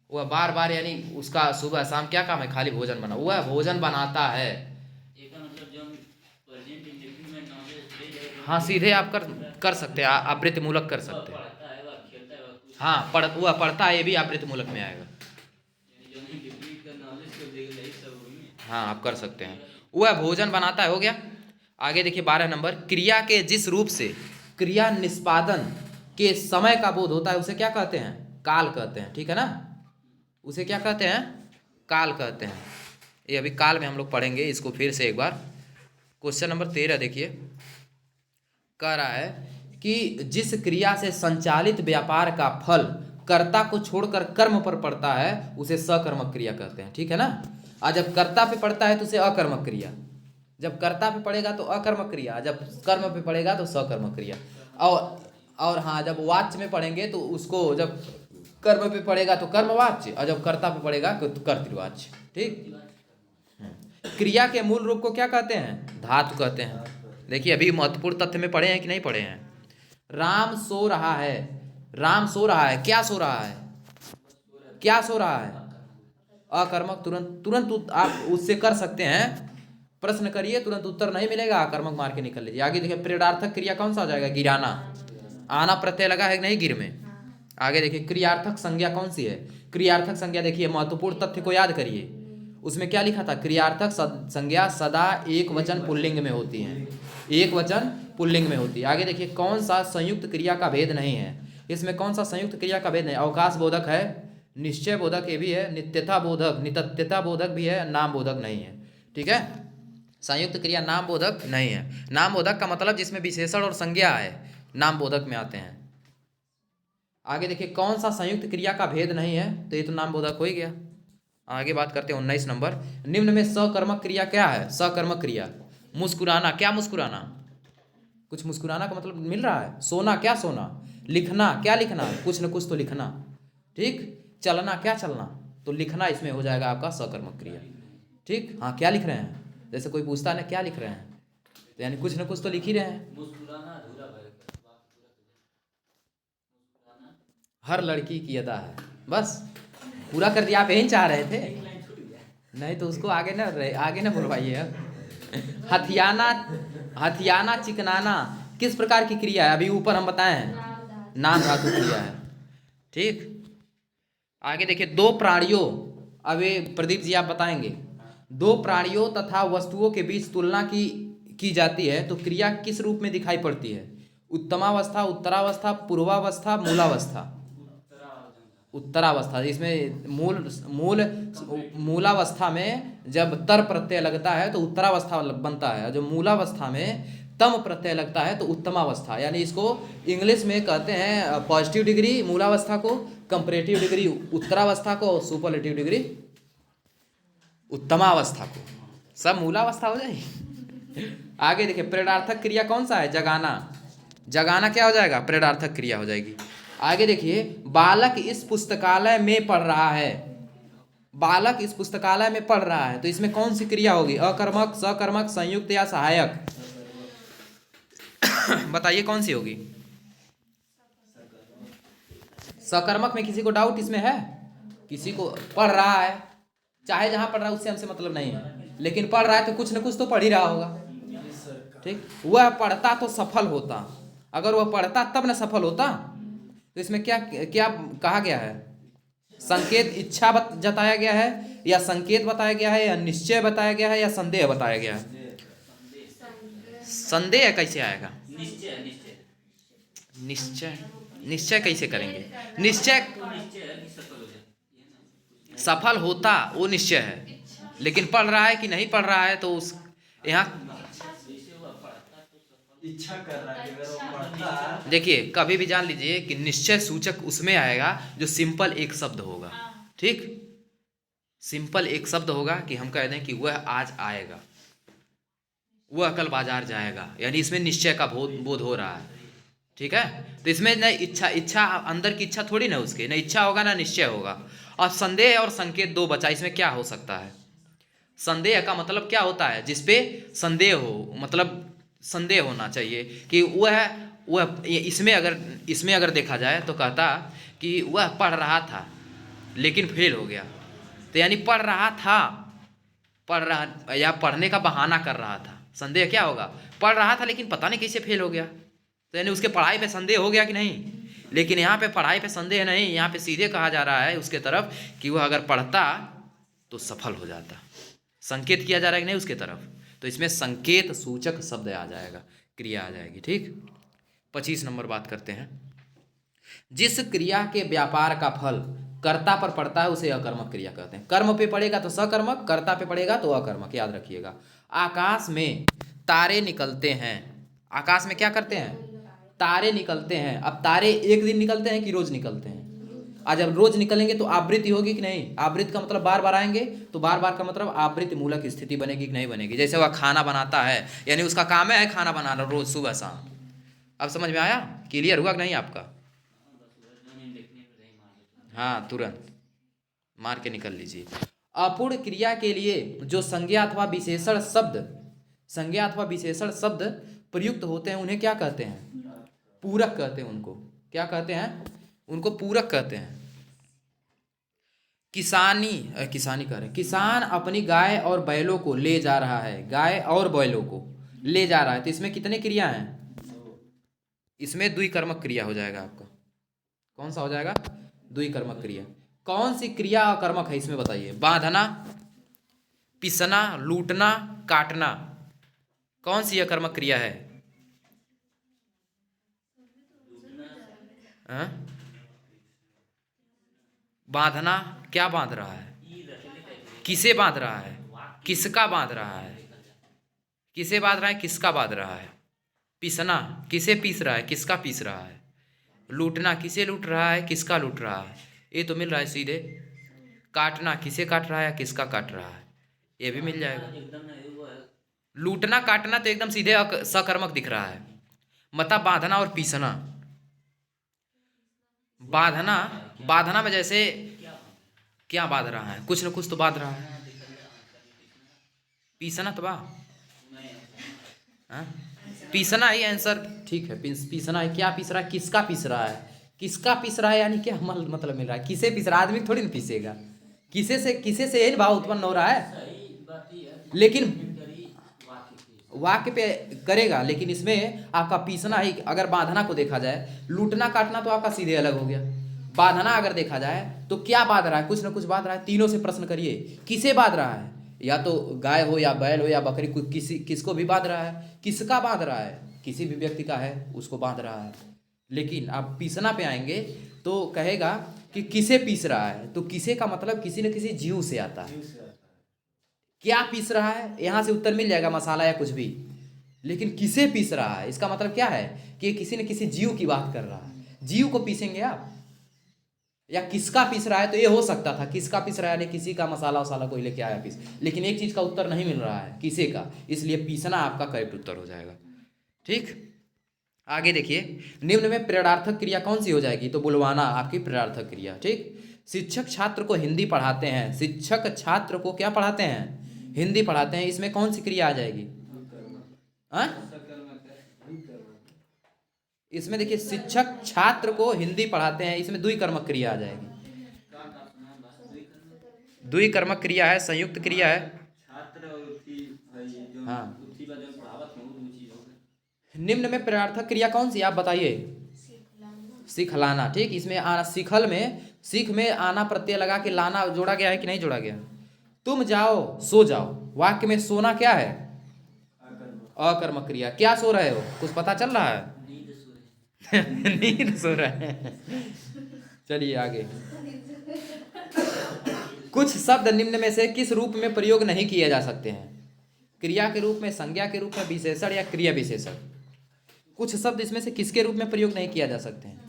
वह बार बार यानी उसका सुबह शाम क्या काम है, खाली भोजन बना, वह भोजन बनाता है। हाँ सीधे आप कर सकते हैं, आवृत्ति मूलक कर सकते हैं। हाँ वह पढ़ता है, ये भी आवृत्ति मूलक में आएगा। हाँ आप कर सकते हैं, वह भोजन बनाता है, हो गया। आगे देखिए 12 नंबर, क्रिया के जिस रूप से क्रिया निष्पादन के समय का बोध होता है उसे क्या कहते हैं, काल कहते हैं, ठीक है ना। उसे क्या कहते हैं, काल कहते हैं। ये अभी काल में हम लोग पढ़ेंगे इसको फिर से एक बार। क्वेश्चन नंबर 13 देखिए, कह रहा है कि जिस क्रिया से संचालित व्यापार का फल कर्ता को छोड़कर कर्म पर पड़ता है उसे सकर्मक क्रिया कहते हैं, ठीक है ना। और जब कर्ता पे पड़ता है तो उसे अकर्मक क्रिया, जब कर्ता पे पड़ेगा तो अकर्मक क्रिया, जब कर्म पे पड़ेगा तो सकर्मक क्रिया। और हाँ जब वाच्य में पढ़ेंगे तो उसको, जब कर्म पे पड़ेगा तो कर्मवाच्य, और जब कर्ता पे पड़ेगा तो कर्तृवाच्य, ठीक। क्रिया के मूल रूप को क्या कहते हैं, धातु कहते हैं। देखिए अभी महत्वपूर्ण तथ्य में पढ़े हैं कि नहीं पढ़े हैं। राम सो रहा है, राम सो रहा है, क्या सो रहा है, क्या सो रहा है, अकर्मक। तुरंत तुरंत आप उससे कर सकते हैं, प्रश्न करिए तुरंत उत्तर नहीं मिलेगा, अकर्मक मार के निकल लीजिए। आगे देखिए प्रेरणार्थक क्रिया कौन सा आ जाएगा, गिराना, आना प्रत्यय लगा है नहीं गिर में। आगे देखिए क्रियार्थक संज्ञा कौन सी है, क्रियार्थक संज्ञा देखिए महत्वपूर्ण तथ्य को याद करिए, उसमें क्या लिखा था, क्रियार्थक संज्ञा सदा एक वचन पुल्लिंग में होती है, एक वचन पुल्लिंग में होती है। आगे देखिए कौन सा संयुक्त क्रिया का भेद नहीं है, इसमें कौन सा संयुक्त क्रिया का भेद नहीं, अवकाश बोधक है, निश्चय बोधक ये भी है, नित्यता बोधक नित्यता बोधक भी है, नाम बोधक नहीं है, ठीक है। संयुक्त क्रिया नाम बोधक नहीं है। नाम बोधक का मतलब जिसमें विशेषण और संज्ञा है, नाम बोधक में आते हैं। आगे देखिए कौन सा संयुक्त क्रिया का भेद नहीं है, तो ये तो नाम बोधक हो ही गया। आगे बात करते हैं 19 नंबर, निम्न में सकर्मक क्रिया क्या है, सकर्मक क्रिया, मुस्कुराना, क्या मुस्कुराना, कुछ मुस्कुराना का मतलब मिल रहा है, सोना, क्या सोना, लिखना, क्या लिखना, कुछ न कुछ तो लिखना, ठीक। चलना, क्या चलना, तो लिखना इसमें हो जाएगा आपका सकर्मक क्रिया, ठीक। हाँ क्या लिख रहे हैं, जैसे कोई पूछता है ना क्या लिख रहे हैं, तो यानी कुछ न कुछ तो लिख ही रहे हैं। हर लड़की की अदा है, बस पूरा कर दिया, आप यही चाह रहे थे, नहीं तो उसको आगे ना बोलवाइए। हथियाना, हथियाना चिकनाना किस प्रकार की क्रिया है, अभी ऊपर हम बताए हैं, नाम धातु क्रिया है, ठीक। आगे देखिए दो प्राणियों, अभी प्रदीप जी आप बताएंगे, दो प्राणियों तथा वस्तुओं के बीच तुलना की जाती है तो क्रिया किस रूप में दिखाई पड़ती है, उत्तमावस्था, उत्तरावस्था, पूर्वावस्था, मूलावस्था। उत्तरावस्था, इसमें मूलावस्था में जब तर प्रत्यय लगता है तो उत्तरावस्था बनता है, जो मूलावस्था में तम प्रत्यय लगता है तो उत्तमावस्था, यानी इसको इंग्लिश में कहते हैं पॉजिटिव डिग्री मूलावस्था को, कंपैरेटिव डिग्री उत्तरावस्था को, सुपरलेटिव डिग्री उत्तमावस्था को, सब मूलावस्था हो जाएगी। आगे देखिए प्रेरणार्थक क्रिया कौन सा है, जगाना, जगाना क्या हो जाएगा, प्रेरणार्थक क्रिया हो जाएगी। आगे देखिए बालक इस पुस्तकालय में पढ़ रहा है, बालक इस पुस्तकालय में पढ़ रहा है, तो इसमें कौन सी क्रिया होगी, अकर्मक, सकर्मक, संयुक्त या सहायक, बताइए कौन सी होगी। सकर्मक में किसी को डाउट इसमें है, किसी को, पढ़ रहा है, चाहे जहां पढ़ रहा है उससे हमसे मतलब नहीं है, लेकिन पढ़ रहा है तो कुछ न कुछ तो पढ़ ही रहा होगा, ठीक। वह पढ़ता तो सफल होता, अगर वह पढ़ता तब न सफल होता, तो इसमें क्या क्या कहा गया है, संकेत इच्छा जताया गया है, या संकेत बताया गया है, या निश्चय बताया गया है, या संदेह बताया गया है। संदेह कैसे आएगा, निश्चय, निश्चय कैसे करेंगे, निश्चय सफल होता वो निश्चय है, लेकिन पढ़ रहा है कि नहीं पढ़ रहा है, तो उस यहाँ इच्छा कर रहा है, अगर वो पढ़ता है, देखिए कभी भी जान लीजिए कि निश्चय सूचक उसमें आएगा जो सिंपल एक शब्द होगा, ठीक। सिंपल एक शब्द होगा कि हम कह दें कि वह आज आएगा, वह कल बाजार जाएगा, यानी इसमें निश्चय का बोध हो रहा है, ठीक है। तो इसमें न इच्छा, इच्छा अंदर की इच्छा थोड़ी ना, उसके न इच्छा होगा ना निश्चय होगा। और संदेह और संकेत दो बचा, इसमें क्या हो सकता है? संदेह का मतलब क्या होता है? जिसपे संदेह हो, मतलब संदेह होना चाहिए कि वह इसमें अगर देखा जाए तो कहता कि वह पढ़ रहा था लेकिन फेल हो गया। तो यानी पढ़ रहा था, पढ़ रहा या पढ़ने का बहाना कर रहा था। संदेह क्या होगा? पढ़ रहा था लेकिन पता नहीं कैसे फेल हो गया। तो यानी उसके पढ़ाई पे संदेह हो गया कि नहीं? लेकिन यहाँ पे पढ़ाई पे संदेह नहीं, यहाँ पे सीधे कहा जा रहा है उसके तरफ कि वह अगर पढ़ता तो सफल हो जाता। संकेत किया जा रहा है कि नहीं उसके तरफ? तो इसमें संकेत सूचक शब्द आ जाएगा, क्रिया आ जाएगी। ठीक, 25 नंबर बात करते हैं। जिस क्रिया के व्यापार का फल कर्ता पर पड़ता है उसे अकर्मक क्रिया कहते हैं। कर्म पे पड़ेगा तो सकर्मक, कर्ता पे पड़ेगा तो अकर्मक, याद रखिएगा। आकाश में तारे निकलते हैं। आकाश में क्या करते हैं? तारे निकलते हैं। अब तारे एक दिन निकलते हैं कि रोज निकलते हैं? आज जब रोज निकलेंगे तो आवृत्ति होगी कि नहीं? आवृत्ति का मतलब बार बार आएंगे, तो बार बार का मतलब आवृत्ति मूलक स्थिति बनेगी कि नहीं बनेगी? जैसे वह खाना बनाता है, यानी उसका काम है खाना बनाना रोज सुबह शाम। अब समझ में आया? क्लियर हुआ कि नहीं आपका? हाँ, तुरंत मार के निकल लीजिए। अपूर्ण क्रिया के लिए जो संज्ञा अथवा विशेषण शब्द प्रयुक्त होते हैं उन्हें क्या कहते हैं? पूरक कहते हैं। उनको क्या कहते हैं? उनको पूरक कहते हैं। किसानी कह रहे हैं। किसान अपनी गाय और बैलों को ले जा रहा है। गाय और बैलों को ले जा रहा है, तो इसमें कितने क्रिया हैं? इसमें द्विकर्मक क्रिया हो जाएगा आपका। कौन सा हो जाएगा? द्विकर्मक क्रिया। कौन सी क्रिया अकर्मक है इसमें बताइए? बांधना, पिसना, लूटना, काटना, कौन सी अकर्मक क्रिया है? बांधना, क्या बांध रहा है? किसे बांध रहा है? किसका बांध रहा है? किसे बांध रहा है? किसका बांध रहा है? पिसना, किसे पीस रहा है? किसका पीस रहा है? लूटना, किसे लूट रहा है? किसका लूट रहा है? ये तो मिल रहा है सीधे। काटना, किसे काट रहा है? किसका काट रहा है? ये भी मिल जाएगा। लूटना काटना तो एकदम सीधे सकर्मक दिख रहा है। मतलब बांधना और पीसना। बांधना में जैसे क्या बांध रहा है? कुछ न कुछ तो बांध रहा है। पीसना तो पीसना ही आंसर। ठीक है, पीसना है। क्या पीस रहा है? किसका पीस रहा है? किसका पीस रहा है यानी क्या मतलब मिल रहा है? किसे पीस रहा है? आदमी थोड़ी ना पीसेगा। किसे से यही भाव उत्पन्न हो रहा है, लेकिन वाक्य पे करेगा। लेकिन इसमें आपका पीसना ही, अगर बांधना को देखा जाए, लूटना काटना तो आपका सीधे अलग हो गया। बांधना अगर देखा जाए तो क्या बांध रहा है? कुछ ना कुछ बांध रहा है। तीनों से प्रश्न करिए, किसे बांध रहा है? या तो गाय हो या बैल हो या बकरी, किसको भी बांध रहा है। किसका बांध रहा है? किसी भी व्यक्ति का है उसको बांध रहा है। लेकिन आप पीसना पे आएंगे तो कहेगा कि किसे पीस रहा है, तो किसे का मतलब किसी न किसी जीव से आता है। क्या पीस रहा है? यहाँ से उत्तर मिल जाएगा, मसाला या कुछ भी। लेकिन किसे पीस रहा है, इसका मतलब क्या है कि किसी न किसी जीव की बात कर रहा है। जीव को पीसेंगे आप। या किसका पीस रहा है, तो ये हो सकता था किसका पीस रहा है, यानी किसी का मसाला वसाला कोई लेके आया पीस। लेकिन एक चीज का उत्तर नहीं मिल रहा है, किसे का, इसलिए पीसना आपका करेक्ट उत्तर हो जाएगा। ठीक, आगे देखिए। निम्न में प्रेरणार्थक क्रिया कौन सी हो जाएगी? तो बुलवाना आपकी प्रेरणार्थक क्रिया। ठीक, शिक्षक छात्र को हिंदी पढ़ाते हैं। शिक्षक छात्र को क्या पढ़ाते हैं? हिंदी पढ़ाते हैं। इसमें कौन सी क्रिया आ जाएगी? इसमें देखिए, शिक्षक छात्र को हिंदी पढ़ाते हैं, इसमें द्विकर्मक क्रिया आ जाएगी। द्विकर्मक क्रिया है, संयुक्त क्रिया है। हाँ, निम्न में प्रेरणार्थक क्रिया कौन सी आप बताइए? सिखलाना। ठीक, इसमें आना, सिखल में, सीख में आना प्रत्यय लगा के लाना जोड़ा गया है कि नहीं जोड़ा गया? तुम जाओ सो जाओ, वाक्य में सोना क्या है? अकर्मक क्रिया। क्या सो रहे हो? कुछ पता चल रहा है? नींद सो रहा है। चलिए आगे। कुछ शब्द निम्न में से किस रूप में प्रयोग नहीं किए जा सकते हैं? क्रिया के रूप में, संज्ञा के रूप में, विशेषण या क्रिया विशेषण। कुछ शब्द इसमें से किसके रूप में प्रयोग नहीं किया जा सकते हैं?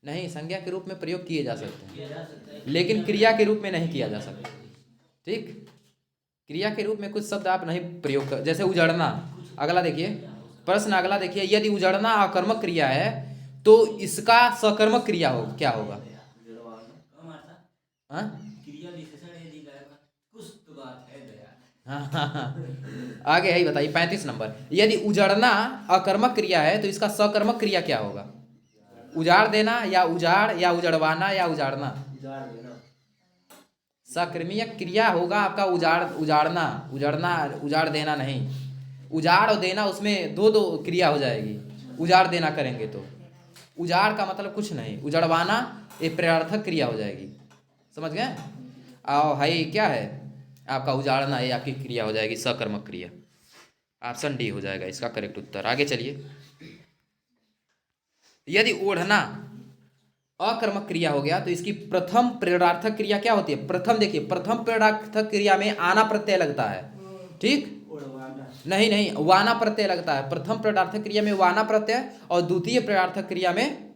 नहीं, संज्ञा के रूप में प्रयोग किए जा सकते हैं, लेकिन क्रिया के रूप में नहीं किया जा सकता। ठीक, क्रिया के रूप में कुछ शब्द आप नहीं प्रयोग कर, जैसे उजड़ना। अगला देखिए, प्रश्न अगला देखिए, यदि उजड़ना अकर्मक क्रिया है तो इसका सकर्मक क्रिया हो क्या होगा? हाँ क्रिया विशेषण यदि गायब कुछ तो बात है दया। आगे है ही बताइए 35 नंबर, यदि उजड़ना अकर्मक क्रिया है तो इसका सकर्मक क्रिया क्या होगा? उजाड़ देना या उजाड़ या उजड़वाना या उजाड़ना? सकर्मक क्रिया होगा आपका उजाड़ना, उजड़ना उजाड़ देना नहीं। उजाड़ और देना उसमें दो दो क्रिया हो जाएगी, उजाड़ देना करेंगे तो। उजाड़ का मतलब कुछ नहीं, उजड़वाना ये प्रेरणार्थक क्रिया हो जाएगी, समझ गए? और है क्या है आपका उजाड़ना, ये आपकी क्रिया हो जाएगी सकर्मक क्रिया। ऑप्शन डी हो जाएगा इसका करेक्ट उत्तर। आगे चलिए, यदि ओढ़ना अकर्मक क्रिया हो गया तो इसकी प्रथम प्रेरणार्थक क्रिया क्या होती है? प्रथम देखिए, प्रथम प्रेरणार्थक क्रिया में आना प्रत्यय लगता है, ठीक? नहीं नहीं, वाना प्रत्यय लगता है। प्रथम प्रेरणार्थक क्रिया में वाना प्रत्यय और द्वितीय प्रेरणार्थक क्रिया में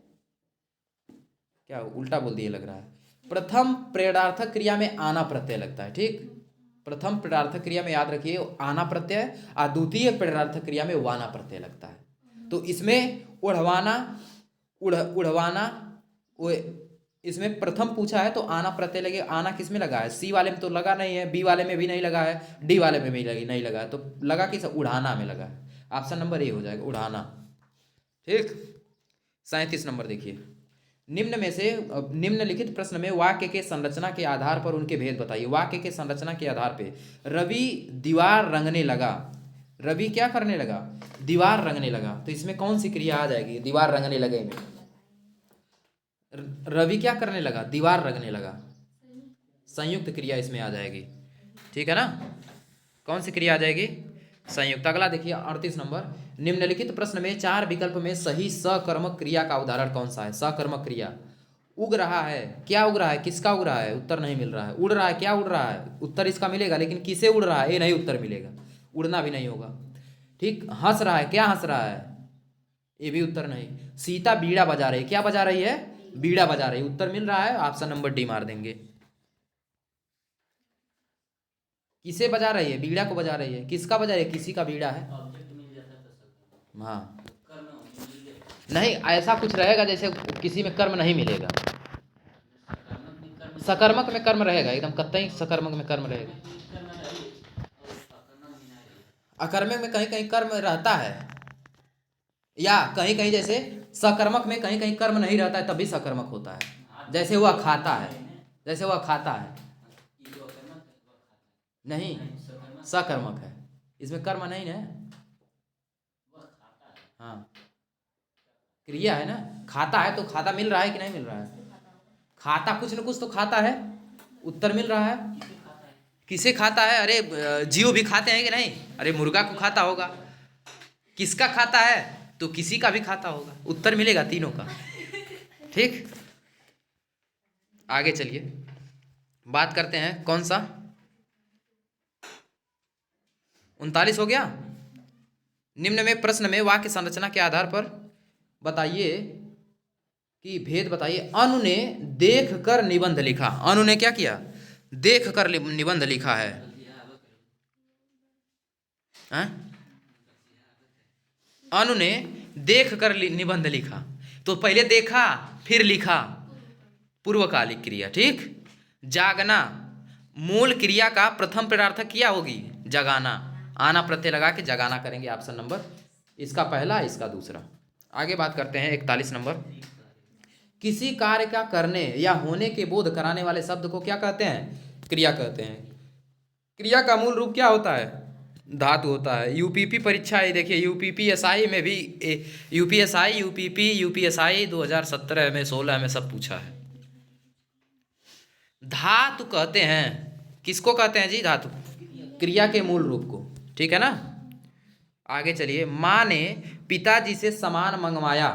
क्या, उल्टा बोल दिए लग रहा है। प्रथम प्रेरणार्थक क्रिया में आना प्रत्यय लगता है, ठीक? प्रथम प्रेरणार्थक क्रिया में याद रखिए आना प्रत्यय और द्वितीय प्रेरणार्थक क्रिया में वाना प्रत्यय लगता है। तो इसमें उड़वाना उड़वाना वो इसमें प्रथम पूछा है तो आना प्रत्यय लगे। आना किस में लगा है? सी वाले में तो लगा नहीं है, बी वाले में भी नहीं लगा है, डी वाले में भी नहीं लगा है, तो लगा किस? उड़ाना में लगा है। ऑप्शन नंबर ए हो जाएगा, उड़ाना, ठीक? 37 नंबर देखिए, निम्न में से निम्नलिखित प्रश्न में वाक्य के संरचना के आधार पर उनके भेद बताइए। वाक्य के संरचना के आधार पे, रवि दीवार रंगने लगा। रवि क्या करने लगा? दीवार रंगने लगा। तो इसमें कौन सी क्रिया आ जाएगी? दीवार रंगने लगे में रवि क्या करने लगा? दीवार रंगने लगा, संयुक्त क्रिया इसमें आ जाएगी, ठीक है ना? कौन सी क्रिया आ जाएगी? संयुक्त। अगला देखिए 38 नंबर, निम्नलिखित प्रश्न में 4 विकल्प में सही सकर्मक क्रिया का उदाहरण कौन सा है? सकर्मक क्रिया, उग रहा है, क्या उग रहा है? किसका उग रहा है? उत्तर नहीं मिल रहा है। उड़ रहा है, क्या उड़ रहा है? उत्तर इसका मिलेगा, लेकिन किसे उड़ रहा है ये नहीं उत्तर मिलेगा, उड़ना भी नहीं होगा, ठीक? हंस रहा है, क्या हंस रहा है? ये भी उत्तर नहीं। सीता बीड़ा बजा रही है, क्या बजा रही है? बीड़ा बजा रही है, उत्तर मिल रहा है, ऑप्शन नंबर डी मार देंगे। किसे बजा रही है? बीड़ा को बजा रही है, किसका बजा रही है? किसी का बीड़ा है, हाँ नहीं, ऐसा कुछ रहेगा जैसे किसी में कर्म नहीं मिलेगा। सकर्मक में कर्म रहेगा, एकदम कतई सकर्मक में कर्म रहेगा। अकर्मक में कहीं कहीं कर्म रहता है, या कहीं कहीं जैसे सकर्मक में कहीं कहीं कर्म नहीं रहता है तब भी सकर्मक होता है। जैसे वह खाता है, जैसे वह खाता है, नहीं सकर्मक है, इसमें कर्म नहीं है, हाँ क्रिया है ना। खाता है तो खाता मिल रहा है कि नहीं मिल रहा है? खाता कुछ न कुछ तो खाता है, उत्तर मिल रहा है। किसे खाता है? अरे जीव भी खाते हैं कि नहीं? अरे मुर्गा को खाता होगा, किसका खाता है? तो किसी का भी खाता होगा, उत्तर मिलेगा तीनों का, ठीक? आगे चलिए बात करते हैं कौन सा, 39 हो गया। निम्न में प्रश्न में वाक्य संरचना के आधार पर बताइए कि भेद बताइए। अनु ने देख कर निबंध लिखा। अनु ने क्या किया? देख कर निबंध लिखा है, अनु ने देख कर निबंध लिखा, तो पहले देखा फिर लिखा, पूर्वकालिक क्रिया, ठीक? जागना, मूल क्रिया का प्रथम प्रेरणार्थक क्या होगी? जगाना, आना प्रत्यय लगा के जगाना करेंगे, ऑप्शन नंबर इसका पहला, इसका दूसरा। आगे बात करते हैं 41 नंबर, किसी कार्य का करने या होने के बोध कराने वाले शब्द को क्या कहते हैं? क्रिया कहते हैं। क्रिया का मूल रूप क्या होता है? धातु होता है। यूपीपी परीक्षा है, देखिए यूपीपीएसआई में भी यूपीएसआई यूपीपी यूपीएसआई 2017 में 16 में सब पूछा है। धातु कहते हैं, किसको कहते हैं जी? धातु, क्रिया के मूल रूप को, ठीक है ना? आगे चलिए, माँ ने पिताजी से सामान मंगवाया।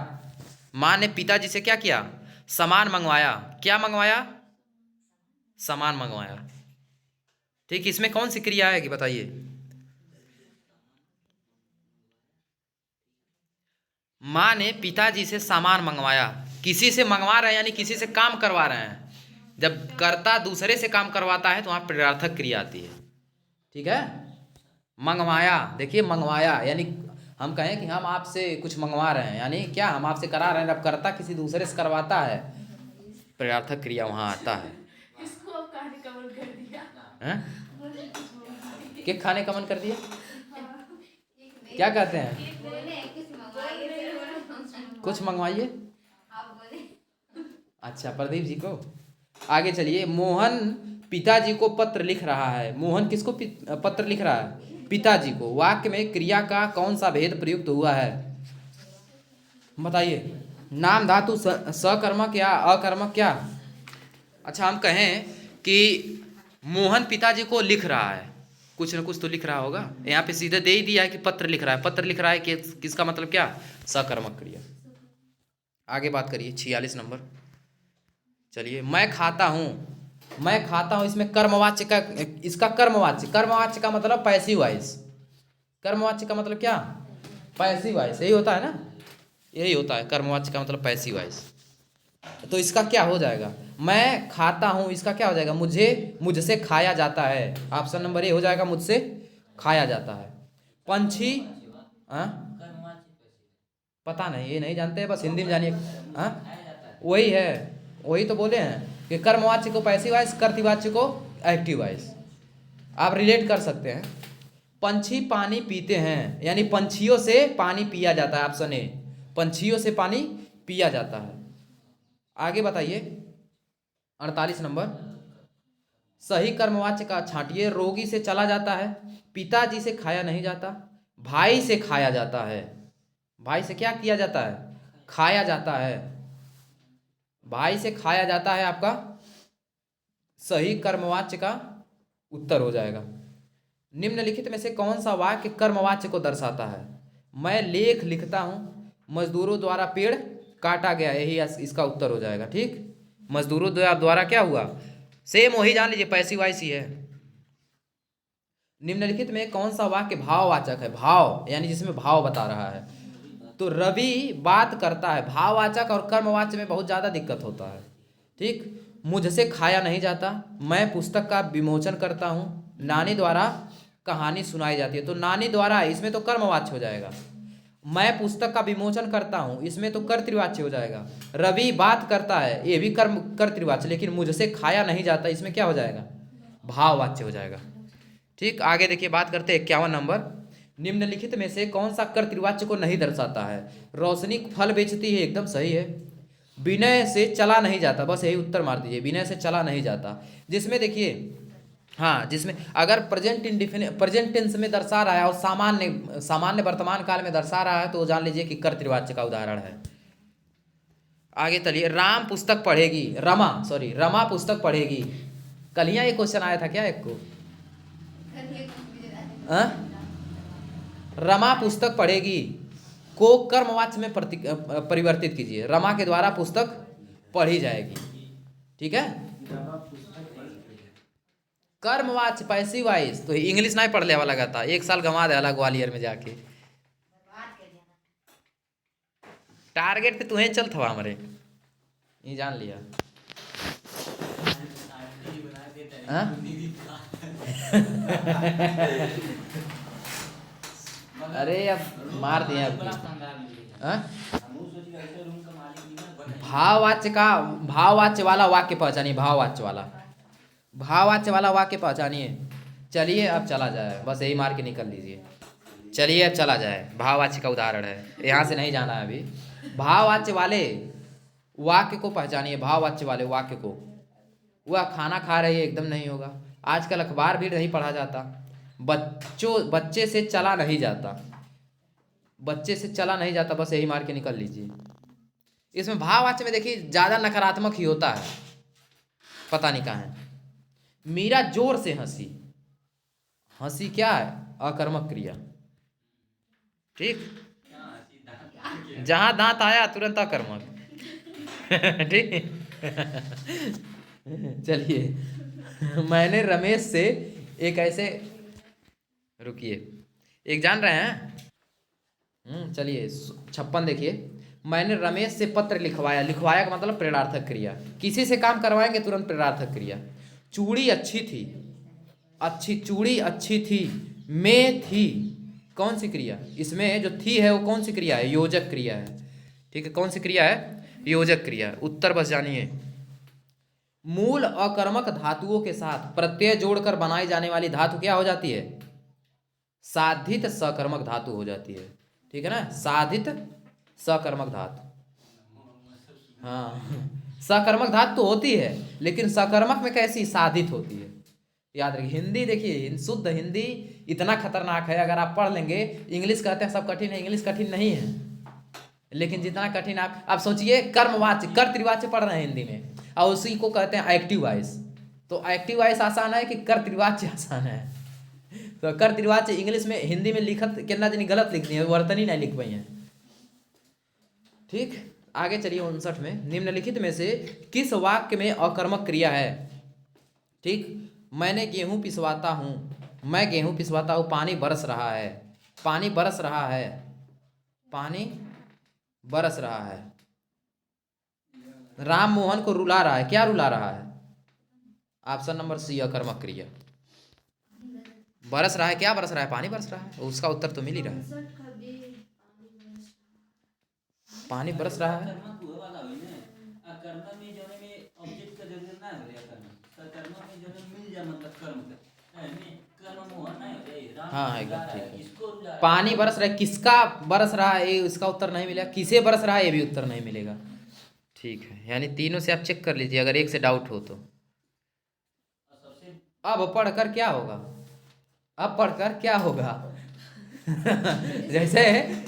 माँ ने पिताजी से क्या किया? सामान मंगवाया। क्या मंगवाया? सामान मंगवाया, ठीक? इसमें कौन सी क्रिया आएगी बताइए? माँ ने पिताजी से सामान मंगवाया, किसी से मंगवा रहे हैं यानी किसी से काम करवा रहे हैं। जब कर्ता दूसरे से काम करवाता है तो वहाँ प्रेरणार्थक क्रिया आती है, ठीक है? मंगवाया, देखिए मंगवाया यानी हम कहें कि हम आपसे कुछ मंगवा रहे हैं, यानी क्या, हम आपसे करा रहे हैं, अब कर्ता किसी दूसरे से करवाता है, प्रेरणार्थक क्रिया वहाँ आता है। इसको अब खाने का मन कर दिया। हैं? मुझे कुछ बोलना नहीं। केक खाने का मन कर दिया? हाँ। क्या कहते हैं? केक बोले कुछ मंगवाइए, फिर बोले कुछ मंगवाइए। आप बोले अच्छा, प्रदीप जी को। आगे चलिए। मोहन पिताजी को पत्र लिख रहा है। मोहन किसको पत्र लिख रहा है? पिताजी को। वाक्य में क्रिया का कौन सा भेद प्रयुक्त हुआ है, बताइए। नाम धातु सकर्मक या अकर्मक क्या? अच्छा, हम कहें कि मोहन पिताजी को लिख रहा है, कुछ न कुछ तो लिख रहा होगा। यहाँ पे सीधे दे ही दिया है कि पत्र लिख रहा है। पत्र लिख रहा है कि किसका मतलब क्या? सकर्मक क्रिया। आगे बात करिए 46 नंबर। चलिए। मैं खाता हूँ, मैं खाता हूँ, इसमें कर्मवाच्य का, इसका कर्मवाच्य, कर्मवाच्य का मतलब पैसिव वॉइस। कर्मवाच्य का मतलब क्या? Passive voice. यही होता है ना, यही होता है कर्मवाच्य का मतलब पैसिव वॉइस। तो इसका क्या हो जाएगा? मैं खाता हूँ, इसका क्या हो जाएगा? मुझे, मुझसे खाया जाता है। ऑप्शन नंबर ए हो जाएगा, मुझसे खाया जाता है। पंछी, हाँ पता नहीं, ये नहीं जानते, बस हिंदी में जानिए। हाँ वही है, वही तो बोले हैं कि कर्मवाच्य को पैसिव वॉइस, कर्तृवाच्य को एक्टिव वॉइस। आप रिलेट कर सकते हैं। पंछी पानी पीते हैं, यानी पंछियों से पानी पिया जाता है। ऑप्शन ए, पंछियों से पानी पिया जाता है। आगे बताइए 48 नंबर। सही कर्मवाच्य का छांटिए। रोगी से चला जाता है, पिताजी से खाया नहीं जाता, भाई से खाया जाता है। भाई से क्या किया जाता है? खाया जाता है। भाई से खाया जाता है आपका सही कर्मवाच्य का उत्तर हो जाएगा। निम्नलिखित में से कौन सा वाक्य कर्मवाच्य को दर्शाता है? मैं लेख लिखता हूँ, मजदूरों द्वारा पेड़ काटा गया, यही इसका उत्तर हो जाएगा। ठीक, मजदूरों द्वारा क्या हुआ? सेम वही जान लीजिए, पैसिव वॉइस ही है। निम्नलिखित में कौन सा वाक्य भाववाचक है? भाव यानी जिसमें भाव बता रहा है। तो रवि बात करता है। भाववाचक और कर्मवाच्य में बहुत ज़्यादा दिक्कत होता है। ठीक, मुझसे खाया नहीं जाता, मैं पुस्तक का विमोचन करता हूँ, नानी द्वारा कहानी सुनाई जाती है। तो नानी द्वारा, इसमें तो कर्मवाच्य हो जाएगा। मैं पुस्तक का विमोचन करता हूँ, इसमें तो कर्तृवाच्य हो जाएगा। रवि बात करता है, ये भी कर्तृवाच्य। लेकिन मुझसे खाया नहीं जाता, इसमें क्या हो जाएगा? भाववाच्य हो जाएगा। ठीक, आगे देखिए, बात करते हैं 51 नंबर। निम्नलिखित में से कौन सा कर्तृवाच्य को नहीं दर्शाता है? रोशनी फल बेचती है, एकदम सही है। विनय से चला नहीं जाता, बस यही उत्तर मार दीजिए, विनय से चला नहीं जाता। जिसमें देखिए, हाँ, जिसमें अगर प्रेजेंट टेंस में दर्शा रहा है और सामान्य वर्तमान काल में दर्शा रहा है, तो जान लीजिए कि कर्तृवाच्य का उदाहरण है। आगे चलिए। रमा पुस्तक पढ़ेगी। कल ही ये क्वेश्चन आया था क्या एक को? रमा पुस्तक पढ़ेगी को कर्मवाच्य में परिवर्तित कीजिए। रमा के द्वारा पुस्तक पढ़ी जाएगी। ठीक है, कर्मवाच्य पैसिव वॉइस। तो इंग्लिश नहीं पढ़ ले वाला था, एक साल गंवा दे वाला ग्वालियर में जाके। टारगेट पे तुम्हें चल था हमारे, ये जान लिया। अरे अब मार दिए भाववाच्य वाला वाक्य पहचानिए। भाववाच्य वाला वाक्य पहचानिए। चलिए अब चला जाए, बस यही मार के निकल लीजिए। चलिए अब चला जाए। भाववाच्य का उदाहरण है, यहाँ से नहीं जाना है अभी। भाववाच्य वाले वाक्य को पहचानिए। भाववाच्य वाले वाक्य को, वह खाना खा रही है, एकदम नहीं होगा। आजकल अखबार भी नहीं पढ़ा जाता। बच्चे से चला नहीं जाता, बस यही मार के निकल लीजिए। इसमें भाववाच्य में देखिए ज़्यादा नकारात्मक ही होता है, पता नहीं कहाँ है। मीरा जोर से हंसी क्या है? अकर्मक क्रिया। ठीक, जहां दांत आया तुरंत अकर्मक। ठीक। चलिए। मैंने रमेश से एक ऐसे, रुकिए, एक जान रहे हैं? चलिए 56 देखिए। मैंने रमेश से पत्र लिखवाया। लिखवाया का मतलब प्रेरणार्थक क्रिया। किसी से काम करवाएंगे तुरंत प्रेरणार्थक क्रिया। चूड़ी अच्छी थी, चूड़ी अच्छी थी, में थी कौन सी क्रिया, इसमें जो थी है वो कौन सी क्रिया है, योजक क्रिया है। ठीक है, कौन सी क्रिया है, योजक क्रिया। उत्तर बस जानिए। मूल अकर्मक धातुओं के साथ प्रत्यय जोड़कर बनाई जाने वाली धातु क्या हो जाती है, साधित सकर्मक धातु हो जाती है। ठीक है ना, साधित सकर्मक धातु। हाँ, सकर्मक धातु तो होती है, लेकिन सकर्मक में कैसी, साधित होती है। याद रखिए, हिंदी देखिए, शुद्ध हिंदी इतना खतरनाक है, अगर आप पढ़ लेंगे। इंग्लिश कहते हैं सब कठिन है, इंग्लिश कठिन नहीं है, लेकिन जितना कठिन आप सोचिए, कर्मवाच्य कर्तृवाच्य पढ़ रहे हैं हिंदी में, और उसी को कहते हैं एक्टिव वॉइस। तो एक्टिव वॉइस आसान है कि कर्तृवाच्य आसान है। तो कर्तृवाच्य इंग्लिश में, हिंदी में लिखत कितना जनी गलत लिख दी है, वर्तनी नहीं लिख पाई है। ठीक, आगे चलिए 59 में, निम्नलिखित में से किस वाक्य में अकर्मक क्रिया है। ठीक, मैंने गेहूं पिसवाता हूं, मैं गेहूं पिसवाता हूं, पानी बरस रहा है, पानी बरस रहा है, पानी बरस रहा है। राम मोहन को रुला रहा है, क्या रुला रहा है, ऑप्शन नंबर सी अकर्मक क्रिया। बरस रहा है, क्या बरस रहा है, पानी बरस रहा है, उसका उत्तर तो मिल ही रहा है, पानी बरस रहा है। कर्मक हुए वाला हुई ने कर्म में जोने में ऑब्जेक्ट का जरूरत ना हो कर्म कर्म में जोने मिल जा मतलब कर्म का में कर्म मोह ना हो रे राम। हाँ एकदम ठीक है। किसको रुला रहा पानी बरस रहा है, किसका बरस रहा है, ये इसका उत्तर नहीं मिलेगा। किसे बरस रहा है, ये भी उत्तर नहीं मिलेगा। ठीक है, यानी तीनों से आप चेक कर लीजिए, अगर एक से डाउट हो तो। सबसे अब पढ़कर क्या होगा, अब पढ़कर क्या होगा जैसे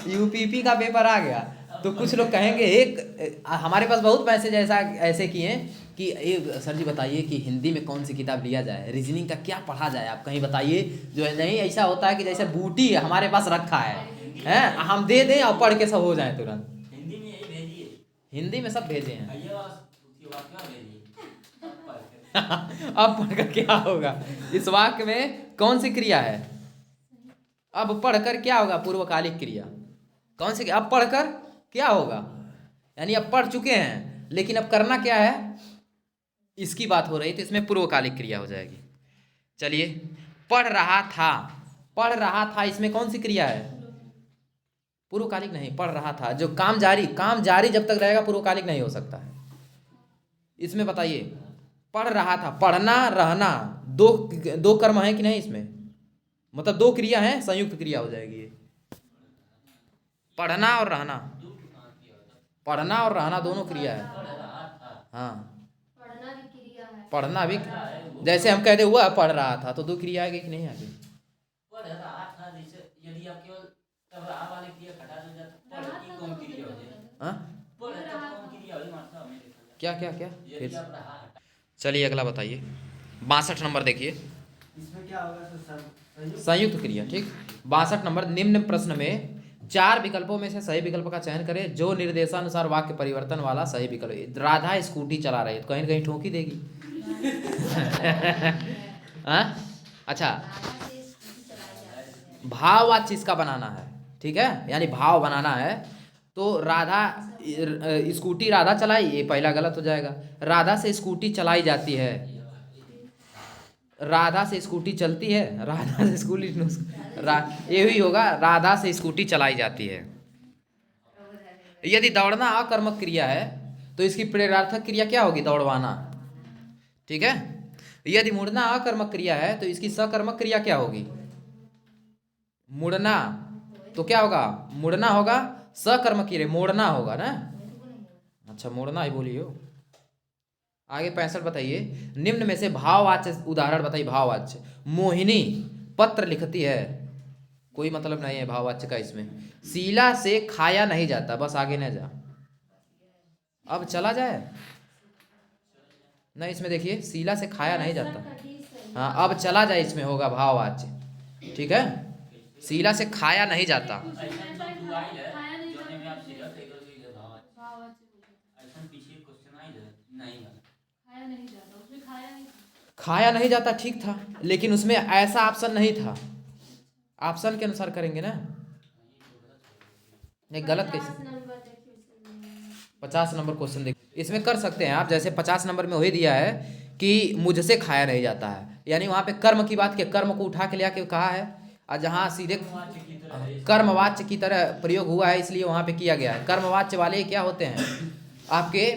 यूपीपी का पेपर आ गया, तो कुछ लोग कहेंगे, एक हमारे पास बहुत मैसेज ऐसे किए हैं कि ये सर जी बताइए कि हिंदी में कौन सी किताब लिया जाए, रीजनिंग का क्या पढ़ा जाए, आप कहीं बताइए। जो है नहीं, ऐसा होता है कि जैसे बूटी हमारे पास रखा है हम दे दें और पढ़ के सब हो जाए तुरंत। हिंदी में यही भेजिए, हिंदी में सब भेजे हैं। ये वाक्य भेजिए अब पढ़ के। अब पढ़कर क्या होगा, इस वाक्य में कौन सी क्रिया है, अब पढ़कर क्या होगा, पूर्वकालिक क्रिया। कौन सी, अब पढ़कर क्या होगा, यानी अब पढ़ चुके हैं, लेकिन अब करना क्या है, इसकी बात हो रही, तो इसमें पूर्वकालिक क्रिया हो जाएगी। चलिए, पढ़ रहा था, पढ़ रहा था, इसमें कौन सी क्रिया है, पूर्वकालिक नहीं, पढ़ रहा था। जो काम जारी जब तक रहेगा पूर्वकालिक नहीं हो सकता है। इसमें बताइए, पढ़ रहा था, पढ़ना रहना दो कर्म है कि नहीं इसमें, मतलब दो क्रिया है, संयुक्त क्रिया हो जाएगी ये। पढ़ना और रहना, पढ़ना और रहना दोनों क्रिया है। हाँ, पढ़ना भी क्रिया है, पढ़ना भी, जैसे हम कहते हुआ पढ़ रहा था, तो दो क्रिया आएगी कि नहीं आएगी। पढ़ रहा था, जैसे यदि आप केवल तब रहा वाले क्रिया हटा दो जाता पढ़ की कौन क्रिया हो जाए, हाँ, पढ़ तब कौन क्रिया हो मात्रा में देखा जाए। क्या क्या क्या यदि फिर। आप रहा हटा, चलिए अगला बताइए, 62 नंबर देखिए, इसमें क्या होगा सर, संयुक्त क्रिया। ठीक, 62 नंबर, निम्न प्रश्न में 4 विकल्पों में से सही विकल्प का चयन करें जो निर्देशानुसार वाक्य परिवर्तन वाला सही विकल्प। राधा स्कूटी चला रही है, तो कहीं न कहीं ठोकी देगी हाँ, अच्छा, राधा से स्कूटी चलाई जाती है। भाववाच्य इसका बनाना है। ठीक है, यानी भाव बनाना है, तो राधा स्कूटी राधा चलाई, ये पहला गलत हो जाएगा। राधा से स्कूटी चलाई जाती है, राधा से स्कूटी चलती है, राधा से स्कूटी ये भी होगा, राधा से स्कूटी चलाई जाती है। यदि दौड़ना अकर्मक क्रिया है तो इसकी प्रेरणार्थक क्रिया क्या होगी, दौड़वाना। ठीक है, यदि मुड़ना अकर्मक क्रिया है तो इसकी सकर्मक क्रिया क्या होगी, मुड़ना। तो क्या होगा, मुड़ना होगा, सकर्मक क्रिया मोड़ना होगा ना। अच्छा, मोड़ना ही बोली हो। आगे 65 बताइए, निम्न में से भाववाच्य उदाहरण बताइए। भाववाच्य, मोहिनी पत्र लिखती है, कोई मतलब नहीं है भाववाच्य का इसमें। शीला से खाया नहीं जाता, बस आगे न जा, अब चला जाए नहीं, इसमें देखिए शीला से खाया नहीं जाता। हाँ, अब चला जाए इसमें होगा भाववाच्य। ठीक है, शीला से खाया नहीं जाता। ऐसा जो आई है जोने में आप सीधा टेकर के भाव ऐसा पीछे क्वेश्चन आई है नहीं है, खाया नहीं जाता, उसमें खाया नहीं था। खाया नहीं जाता ठीक था, लेकिन उसमें ऐसा ऑप्शन नहीं था। ऑप्शन के अनुसार करेंगे ना, नहीं गलत कैसे। 50 नंबर क्वेश्चन देख, इसमें कर सकते हैं आप, जैसे 50 नंबर में वही दिया है कि मुझसे खाया नहीं जाता है, यानी वहाँ पे कर्म की बात की, कर्म को उठा के ले आके कहा है, और जहाँ सीधे कर्मवाच्य की तरह प्रयोग हुआ है इसलिए वहाँ पे किया गया है। कर्मवाच्य वाले क्या होते हैं आपके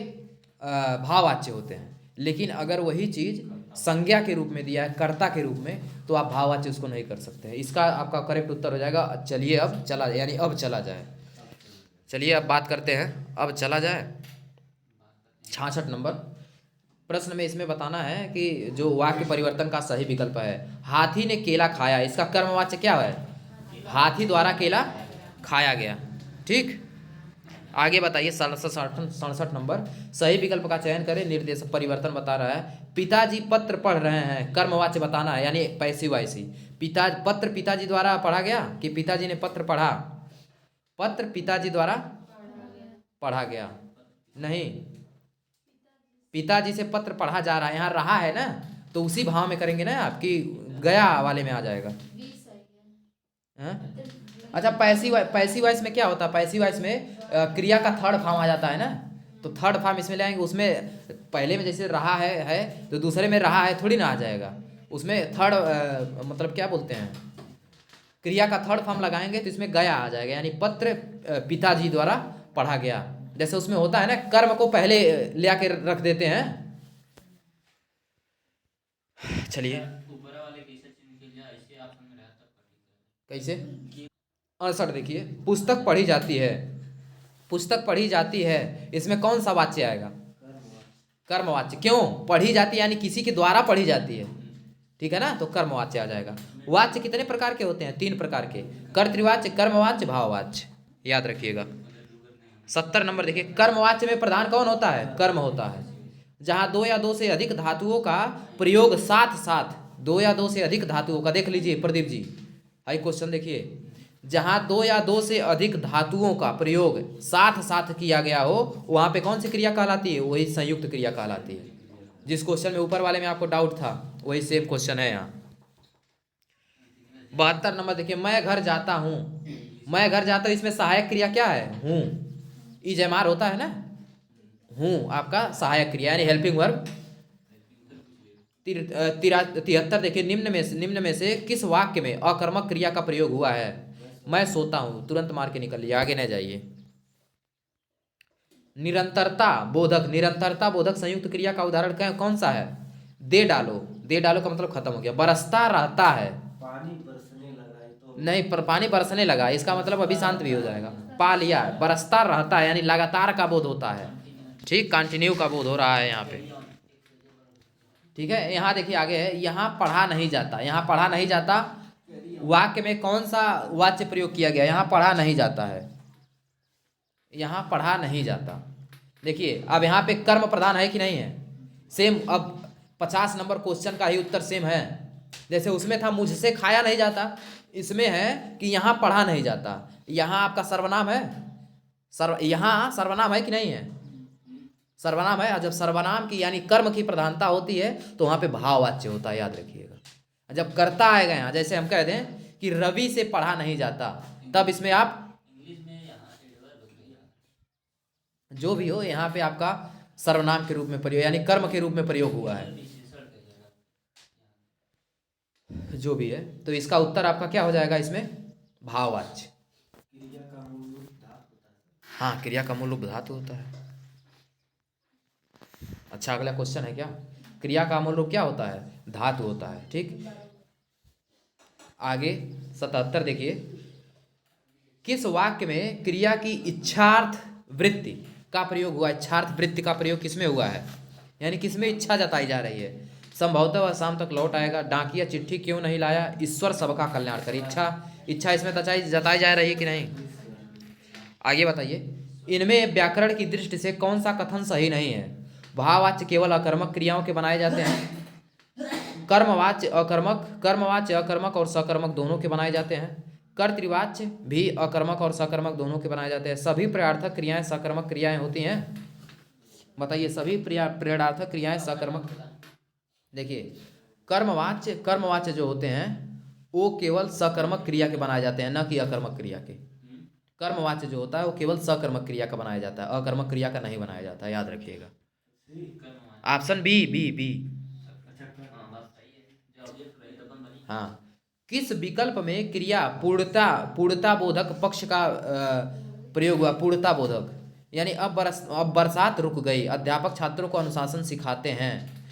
भाववाच्य होते हैं। लेकिन अगर वही चीज़ संज्ञा के रूप में दिया है, कर्ता के रूप में, तो आप भाववाच्य उसको नहीं कर सकते हैं। इसका आपका करेक्ट उत्तर हो जाएगा चलिए अब चला, यानी अब चला जाए। चलिए अब बात करते हैं, अब चला जाए 66 नंबर प्रश्न में। इसमें बताना है कि जो वाक्य परिवर्तन का सही विकल्प है। हाथी ने केला खाया, इसका कर्मवाच्य क्या है? हाथी द्वारा केला खाया गया। ठीक, आगे बताइए 67 नंबर। सही विकल्प का चयन करें। निर्देश परिवर्तन बता रहा है। पिताजी पत्र पढ़ रहे हैं, कर्मवाच्य बताना है, यानी पैसिव वॉइस। पत्र पिताजी द्वारा पढ़ा गया कि पिताजी ने पत्र पढ़ा? पत्र पिताजी द्वारा पढ़ा गया नहीं, पिताजी से पत्र पढ़ा जा रहा है। यहाँ रहा है ना, तो उसी भाव में करेंगे ना आप, कि गया वाले में आ जाएगा। बी सही है। हाँ? अच्छा, पैसिव वॉइस में क्या होता है? पैसिव वॉइस में क्रिया का थर्ड फॉर्म आ जाता है ना, तो थर्ड फॉर्म इसमें ले आएंगे। उसमें पहले में जैसे रहा है तो दूसरे में रहा है थोड़ी ना आ जाएगा। उसमें थर्ड मतलब क्या बोलते हैं, क्रिया का थर्ड फॉर्म लगाएंगे तो इसमें गया आ जाएगा, यानी पत्र पिताजी द्वारा पढ़ा गया। जैसे उसमें होता है ना, कर्म को पहले ले आके रख देते हैं। चलिए ऊपर वाले कैसे चिन्ह के लिए ऐसे ऑप्शन में रहता है कैसे 68 देखिए। पुस्तक पढ़ी जाती है, पुस्तक पढ़ी जाती है, इसमें कौन सा वाच्य आएगा? कर्मवाच्य। क्यों? पढ़ी जाती है यानी किसी के द्वारा पढ़ी जाती है, ठीक है ना, तो कर्मवाच्य आ जाएगा। वाच्य कितने प्रकार के होते हैं? 3 प्रकार के, कर्तृवाच्य, कर्मवाच्य, भाववाच्य, याद रखिएगा। 70 नंबर देखिए। कर्मवाच्य में प्रधान कौन होता है? कर्म होता है। जहाँ 2 या 2 से अधिक धातुओं का प्रयोग साथ साथ, 2 या 2 से अधिक धातुओं का, देख लीजिए प्रदीप जी, हाई क्वेश्चन देखिए। जहाँ 2 या 2 से अधिक धातुओं का प्रयोग साथ साथ किया गया हो, वहाँ पे कौन सी क्रिया कहलाती है? वही संयुक्त क्रिया कहलाती है। जिस क्वेश्चन में ऊपर वाले में आपको डाउट था, वही सेम क्वेश्चन है यहाँ। 72 नंबर देखिए। मैं घर जाता हूँ, मैं घर जाता हूँ, इसमें सहायक क्रिया क्या है? हूँ। इजमार होता है ना, हूँ आपका सहायक क्रिया यानी हेल्पिंग वर्ब। 73 देखिए। निम्न में से किस वाक्य में अकर्मक क्रिया का प्रयोग हुआ है? मैं सोता हूँ, तुरंत मार के निकलिए, आगे न जाइए। निरंतरता बोधक, निरंतरता बोधक संयुक्त क्रिया का उदाहरण कौन सा है? दे डालो, दे डालो का मतलब खत्म हो गया। बरसता रहता है, पानी बरसने लगा है तो नहीं, पर पानी बरसने लगा, इसका मतलब अभी शांत भी हो जाएगा। पा लिया। बरसता रहता है यानी लगातार का बोध होता है, ठीक, कंटिन्यू का बोध हो रहा है यहाँ पे, ठीक है। यहाँ देखिए आगे है, यहाँ पढ़ा नहीं जाता, यहाँ पढ़ा नहीं जाता वाक्य में कौन सा वाच्य प्रयोग किया गया? यहाँ पढ़ा नहीं जाता है, यहाँ पढ़ा नहीं जाता। देखिए अब यहाँ पे कर्म प्रधान है कि नहीं है? सेम। अब 50 नंबर क्वेश्चन का ही उत्तर सेम है। जैसे उसमें था मुझसे खाया नहीं जाता, इसमें है कि यहाँ पढ़ा नहीं जाता। यहाँ आपका सर्वनाम है, यहाँ सर्वनाम है कि नहीं है? सर्वनाम है। जब सर्वनाम की यानी कर्म की प्रधानता होती है तो वहाँ पे भाववाच्य होता है, याद रखिएगा। जब कर्ता आएगा यहाँ, जैसे हम कह दें कि रवि से पढ़ा नहीं जाता, तब इसमें आप जो भी हो, यहाँ पे आपका सर्वनाम के रूप में प्रयोग यानी कर्म के रूप में प्रयोग हुआ है, जो भी है। तो इसका उत्तर आपका क्या हो जाएगा इसमें? भाववाच्य। क्रिया का मूल रूप धातु होता है। हाँ, क्रिया का मूल रूप धातु होता है। अच्छा, अगला क्वेश्चन है क्या? क्रिया का मूल रूप क्या होता है? धातु होता है, ठीक। आगे 77 देखिए। किस वाक्य में क्रिया की इच्छार्थ वृत्ति का प्रयोग हुआ? इच्छार्थ वृत्ति का प्रयोग किसमें हुआ है? यानी किसमें इच्छा जताई जा रही है? संभवतः वह शाम तक लौट आएगा, डाकिया चिट्ठी क्यों नहीं लाया, ईश्वर सबका कल्याण करे। इच्छा इसमें जताई जा रही है कि नहीं? आगे बताइए। इनमें व्याकरण की दृष्टि से कौन सा कथन सही नहीं है? भाववाच्य केवल अकर्मक क्रियाओं के बनाए जाते हैं। कर्मवाच्य अकर्मक और सकर्मक दोनों के बनाए जाते हैं। कर्तृवाच्य भी अकर्मक और सकर्मक दोनों के बनाए जाते हैं। सभी प्रेरणार्थक क्रियाएं सकर्मक क्रियाएं होती हैं? बताइए, सभी प्रेरणार्थक क्रियाएं सकर्मक। देखिए, कर्मवाच्य जो होते हैं वो केवल सकर्मक क्रिया के बनाए जाते हैं, न कि अकर्मक क्रिया के। कर्मवाच्य जो होता है वो केवल सकर्मक क्रिया का बनाया जाता है, अकर्मक क्रिया का नहीं बनाया जाता है, याद रखिएगा। Option B, B B. हाँ, किस विकल्प में क्रिया पूर्णता पूर्णता बोधक पक्ष का प्रयोग हुआ? पूर्णता बोधक यानी अब बरसात रुक गई, अध्यापक छात्रों को अनुशासन सिखाते हैं,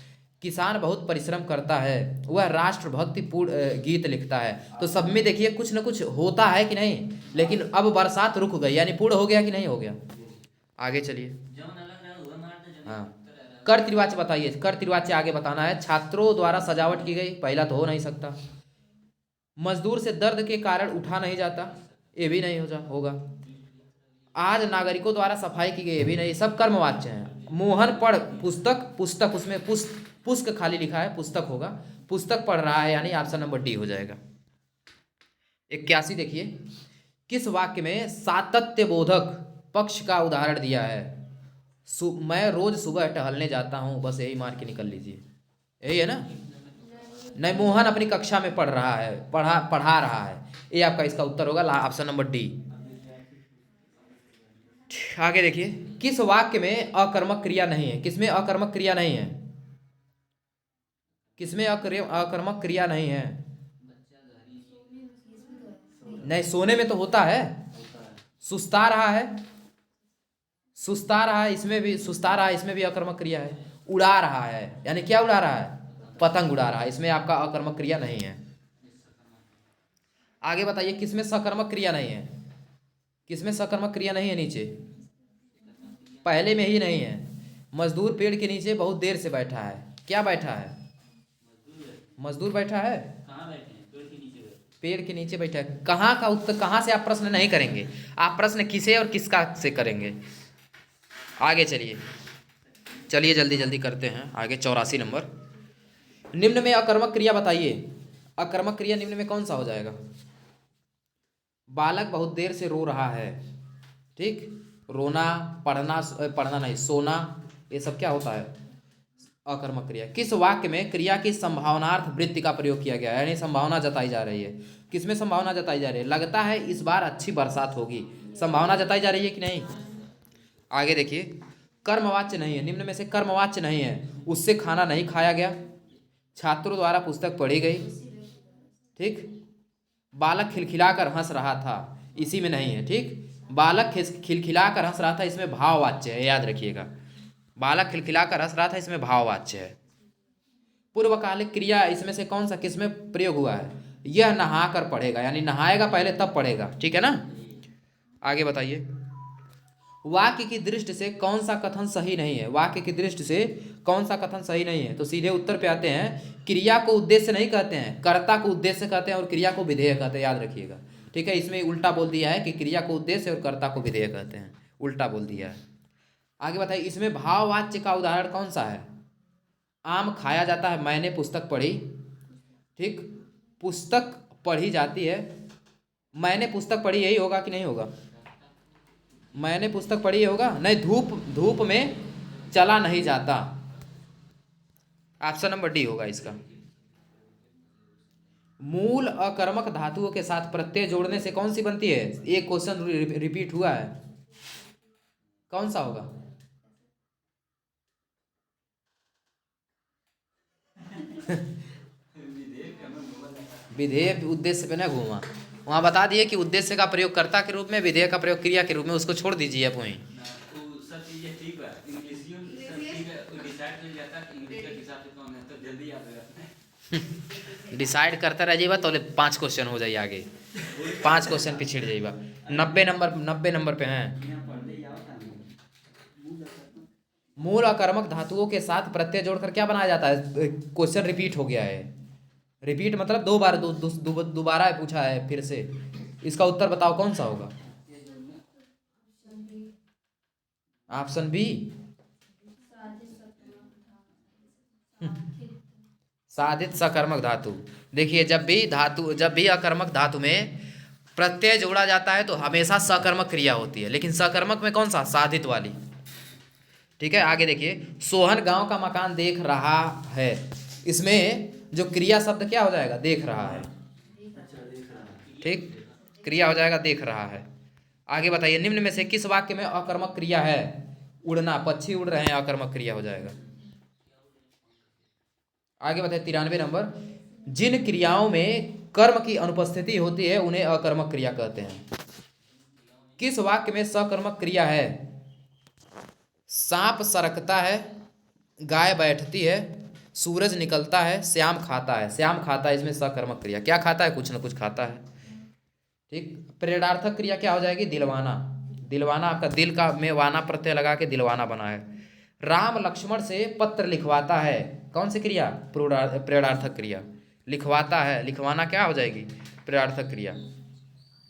किसान बहुत परिश्रम करता है, वह राष्ट्रभक्ति पूर्ण गीत लिखता है। तो सब में देखिए कुछ न कुछ होता है कि नहीं, लेकिन अब बरसात रुक गई यानी पूर्ण हो गया कि नहीं हो गया। आगे चलिए। हाँ, कर त्रिवाच्य बताइए। कर त्रिवाच्य आगे बताना है। छात्रों द्वारा सजावट की गई, पहला तो हो नहीं सकता। मजदूर से दर्द के कारण उठा नहीं जाता, ये भी नहीं होगा। आज नागरिकों द्वारा सफाई की गई, ये भी नहीं, सब कर्मवाच्य हैं। मोहन पढ़ पुस्तक उसमें पुस्तक खाली लिखा है, पुस्तक होगा, पुस्तक पढ़ रहा है यानी ऑप्शन नंबर डी हो जाएगा। 81 देखिए, किस वाक्य में सातत्य बोधक पक्ष का उदाहरण दिया है? मैं रोज सुबह टहलने जाता हूँ, बस यही मार के निकल लीजिए, यही है ना। नहीं, मोहन अपनी कक्षा में पढ़ रहा है, पढ़ा रहा है, ये आपका इसका उत्तर होगा ऑप्शन नंबर डी। आगे देखिए, किस वाक्य में अकर्मक क्रिया नहीं है? किसमें अकर्मक क्रिया नहीं है? किसमें अकर्मक क्रिया नहीं है? नहीं, सोने में तो होता है। सुस्ता रहा है, इसमें भी सुस्ता रहा है, इसमें भी अकर्मक क्रिया है। उड़ा रहा है यानी क्या उड़ा रहा है? पतंग उड़ा रहा है, इसमें आपका अकर्मक क्रिया नहीं है। आगे बताइए, किसमें सकर्मक क्रिया नहीं है? किसमें सकर्मक क्रिया नहीं है? नीचे पहले में ही नहीं है। मजदूर पेड़ के नीचे बहुत देर से बैठा है, क्या बैठा है? मजदूर बैठा है, पेड़ के नीचे बैठा है। कहाँ का उत्तर, कहाँ से आप प्रश्न नहीं करेंगे, आप प्रश्न किसे और किसका से करेंगे। आगे चलिए जल्दी जल्दी करते हैं आगे। 84 नंबर, निम्न में अकर्मक क्रिया बताइए। अकर्मक क्रिया निम्न में कौन सा हो जाएगा? बालक बहुत देर से रो रहा है, ठीक। रोना, पढ़ना नहीं, सोना, ये सब क्या होता है? अकर्मक क्रिया। किस वाक्य में क्रिया की संभावनार्थ वृत्ति का प्रयोग किया गया है? यानी संभावना जताई जा रही है। किसमें संभावना जताई जा रही है? लगता है इस बार अच्छी बरसात होगी, संभावना जताई जा रही है कि नहीं? आगे देखिए, कर्मवाच्य नहीं है, निम्न में से कर्मवाच्य नहीं है। उससे खाना नहीं खाया गया, छात्रों द्वारा पुस्तक पढ़ी गई, ठीक। बालक खिलखिलाकर हंस रहा था, इसी में नहीं है, ठीक। बालक खिलखिलाकर हंस रहा था, इसमें भाववाच्य है, याद रखिएगा। बालक खिलखिलाकर हंस रहा था, इसमें भाववाच्य है। पूर्वकालिक क्रिया इसमें से कौन सा किसमें प्रयोग हुआ है? यह नहा कर पढ़ेगा, यानी नहाएगा पहले तब पढ़ेगा, ठीक है ना। आगे बताइए, वाक्य की दृष्टि से कौन सा कथन सही नहीं है? वाक्य की दृष्टि से कौन सा कथन सही नहीं है? तो सीधे उत्तर पे आते हैं। क्रिया को उद्देश्य नहीं कहते हैं, कर्ता को उद्देश्य कहते हैं और क्रिया को विधेय कहते हैं, याद रखिएगा, ठीक है। इसमें उल्टा बोल दिया है कि क्रिया को उद्देश्य और कर्ता को विधेय कहते हैं, उल्टा बोल दिया है। आगे बताइए, इसमें भाववाच्य का उदाहरण कौन सा है? आम खाया जाता है, मैंने पुस्तक पढ़ी, ठीक। पुस्तक पढ़ी जाती है, मैंने पुस्तक पढ़ी, यही होगा कि नहीं होगा? मैंने पुस्तक पढ़ी, ये होगा नहीं। धूप में चला नहीं जाता, ऑप्शन नंबर डी होगा इसका। मूल अकर्मक धातुओं के साथ प्रत्यय जोड़ने से कौन सी बनती है? एक क्वेश्चन रिपीट हुआ है, कौन सा होगा? विधेय उद्देश्य पे ना घूमा, वहाँ बता दिए कि उद्देश्य का प्रयोग कर्ता के रूप में, विधेय का प्रयोग क्रिया के रूप में, उसको छोड़ दीजिए आप वहीं। डिसाइड करता रह जाइएगा तो 5 क्वेश्चन हो जाइए आगे, 5 क्वेश्चन पिछड़ जाइएगा। 90 नंबर पे हैं। मूल अकर्मक धातुओं के साथ प्रत्यय जोड़कर क्या बनाया जाता है? क्वेश्चन रिपीट हो गया है, रिपीट मतलब 2 बार दोबारा पूछा है फिर से। इसका उत्तर बताओ कौन सा होगा? ऑप्शन बी, साधित सकर्मक धातु। देखिए, जब भी अकर्मक धातु में प्रत्यय जोड़ा जाता है तो हमेशा सकर्मक क्रिया होती है, लेकिन सकर्मक में कौन सा? साधित वाली, ठीक है। आगे देखिए, सोहन गांव का मकान देख रहा है, इसमें जो क्रिया शब्द क्या हो जाएगा? देख रहा है, ठीक, क्रिया हो जाएगा देख रहा है। आगे बताइए, निम्न में से किस वाक्य में अकर्मक क्रिया है? उड़ना, पक्षी उड़ रहे हैं, अकर्मक क्रिया हो जाएगा। आगे बताइए 93 नंबर, जिन क्रियाओं में कर्म की अनुपस्थिति होती है उन्हें अकर्मक क्रिया कहते हैं। किस वाक्य में सकर्मक क्रिया है? सांप सरकता है, गाय बैठती है, सूरज निकलता है, श्याम खाता है। श्याम खाता है, इसमें सकर्मक क्रिया। क्या खाता है? कुछ न कुछ खाता है। ठीक। प्रेरणार्थक क्रिया क्या हो जाएगी? दिलवाना। दिलवाना, आपका दिल का में वाना प्रत्यय लगा के दिलवाना बना है। राम लक्ष्मण से पत्र लिखवाता है, कौन सी क्रिया? प्रेरणार्थक क्रिया। लिखवाता है, लिखवाना क्या हो जाएगी? प्रेरणार्थक क्रिया।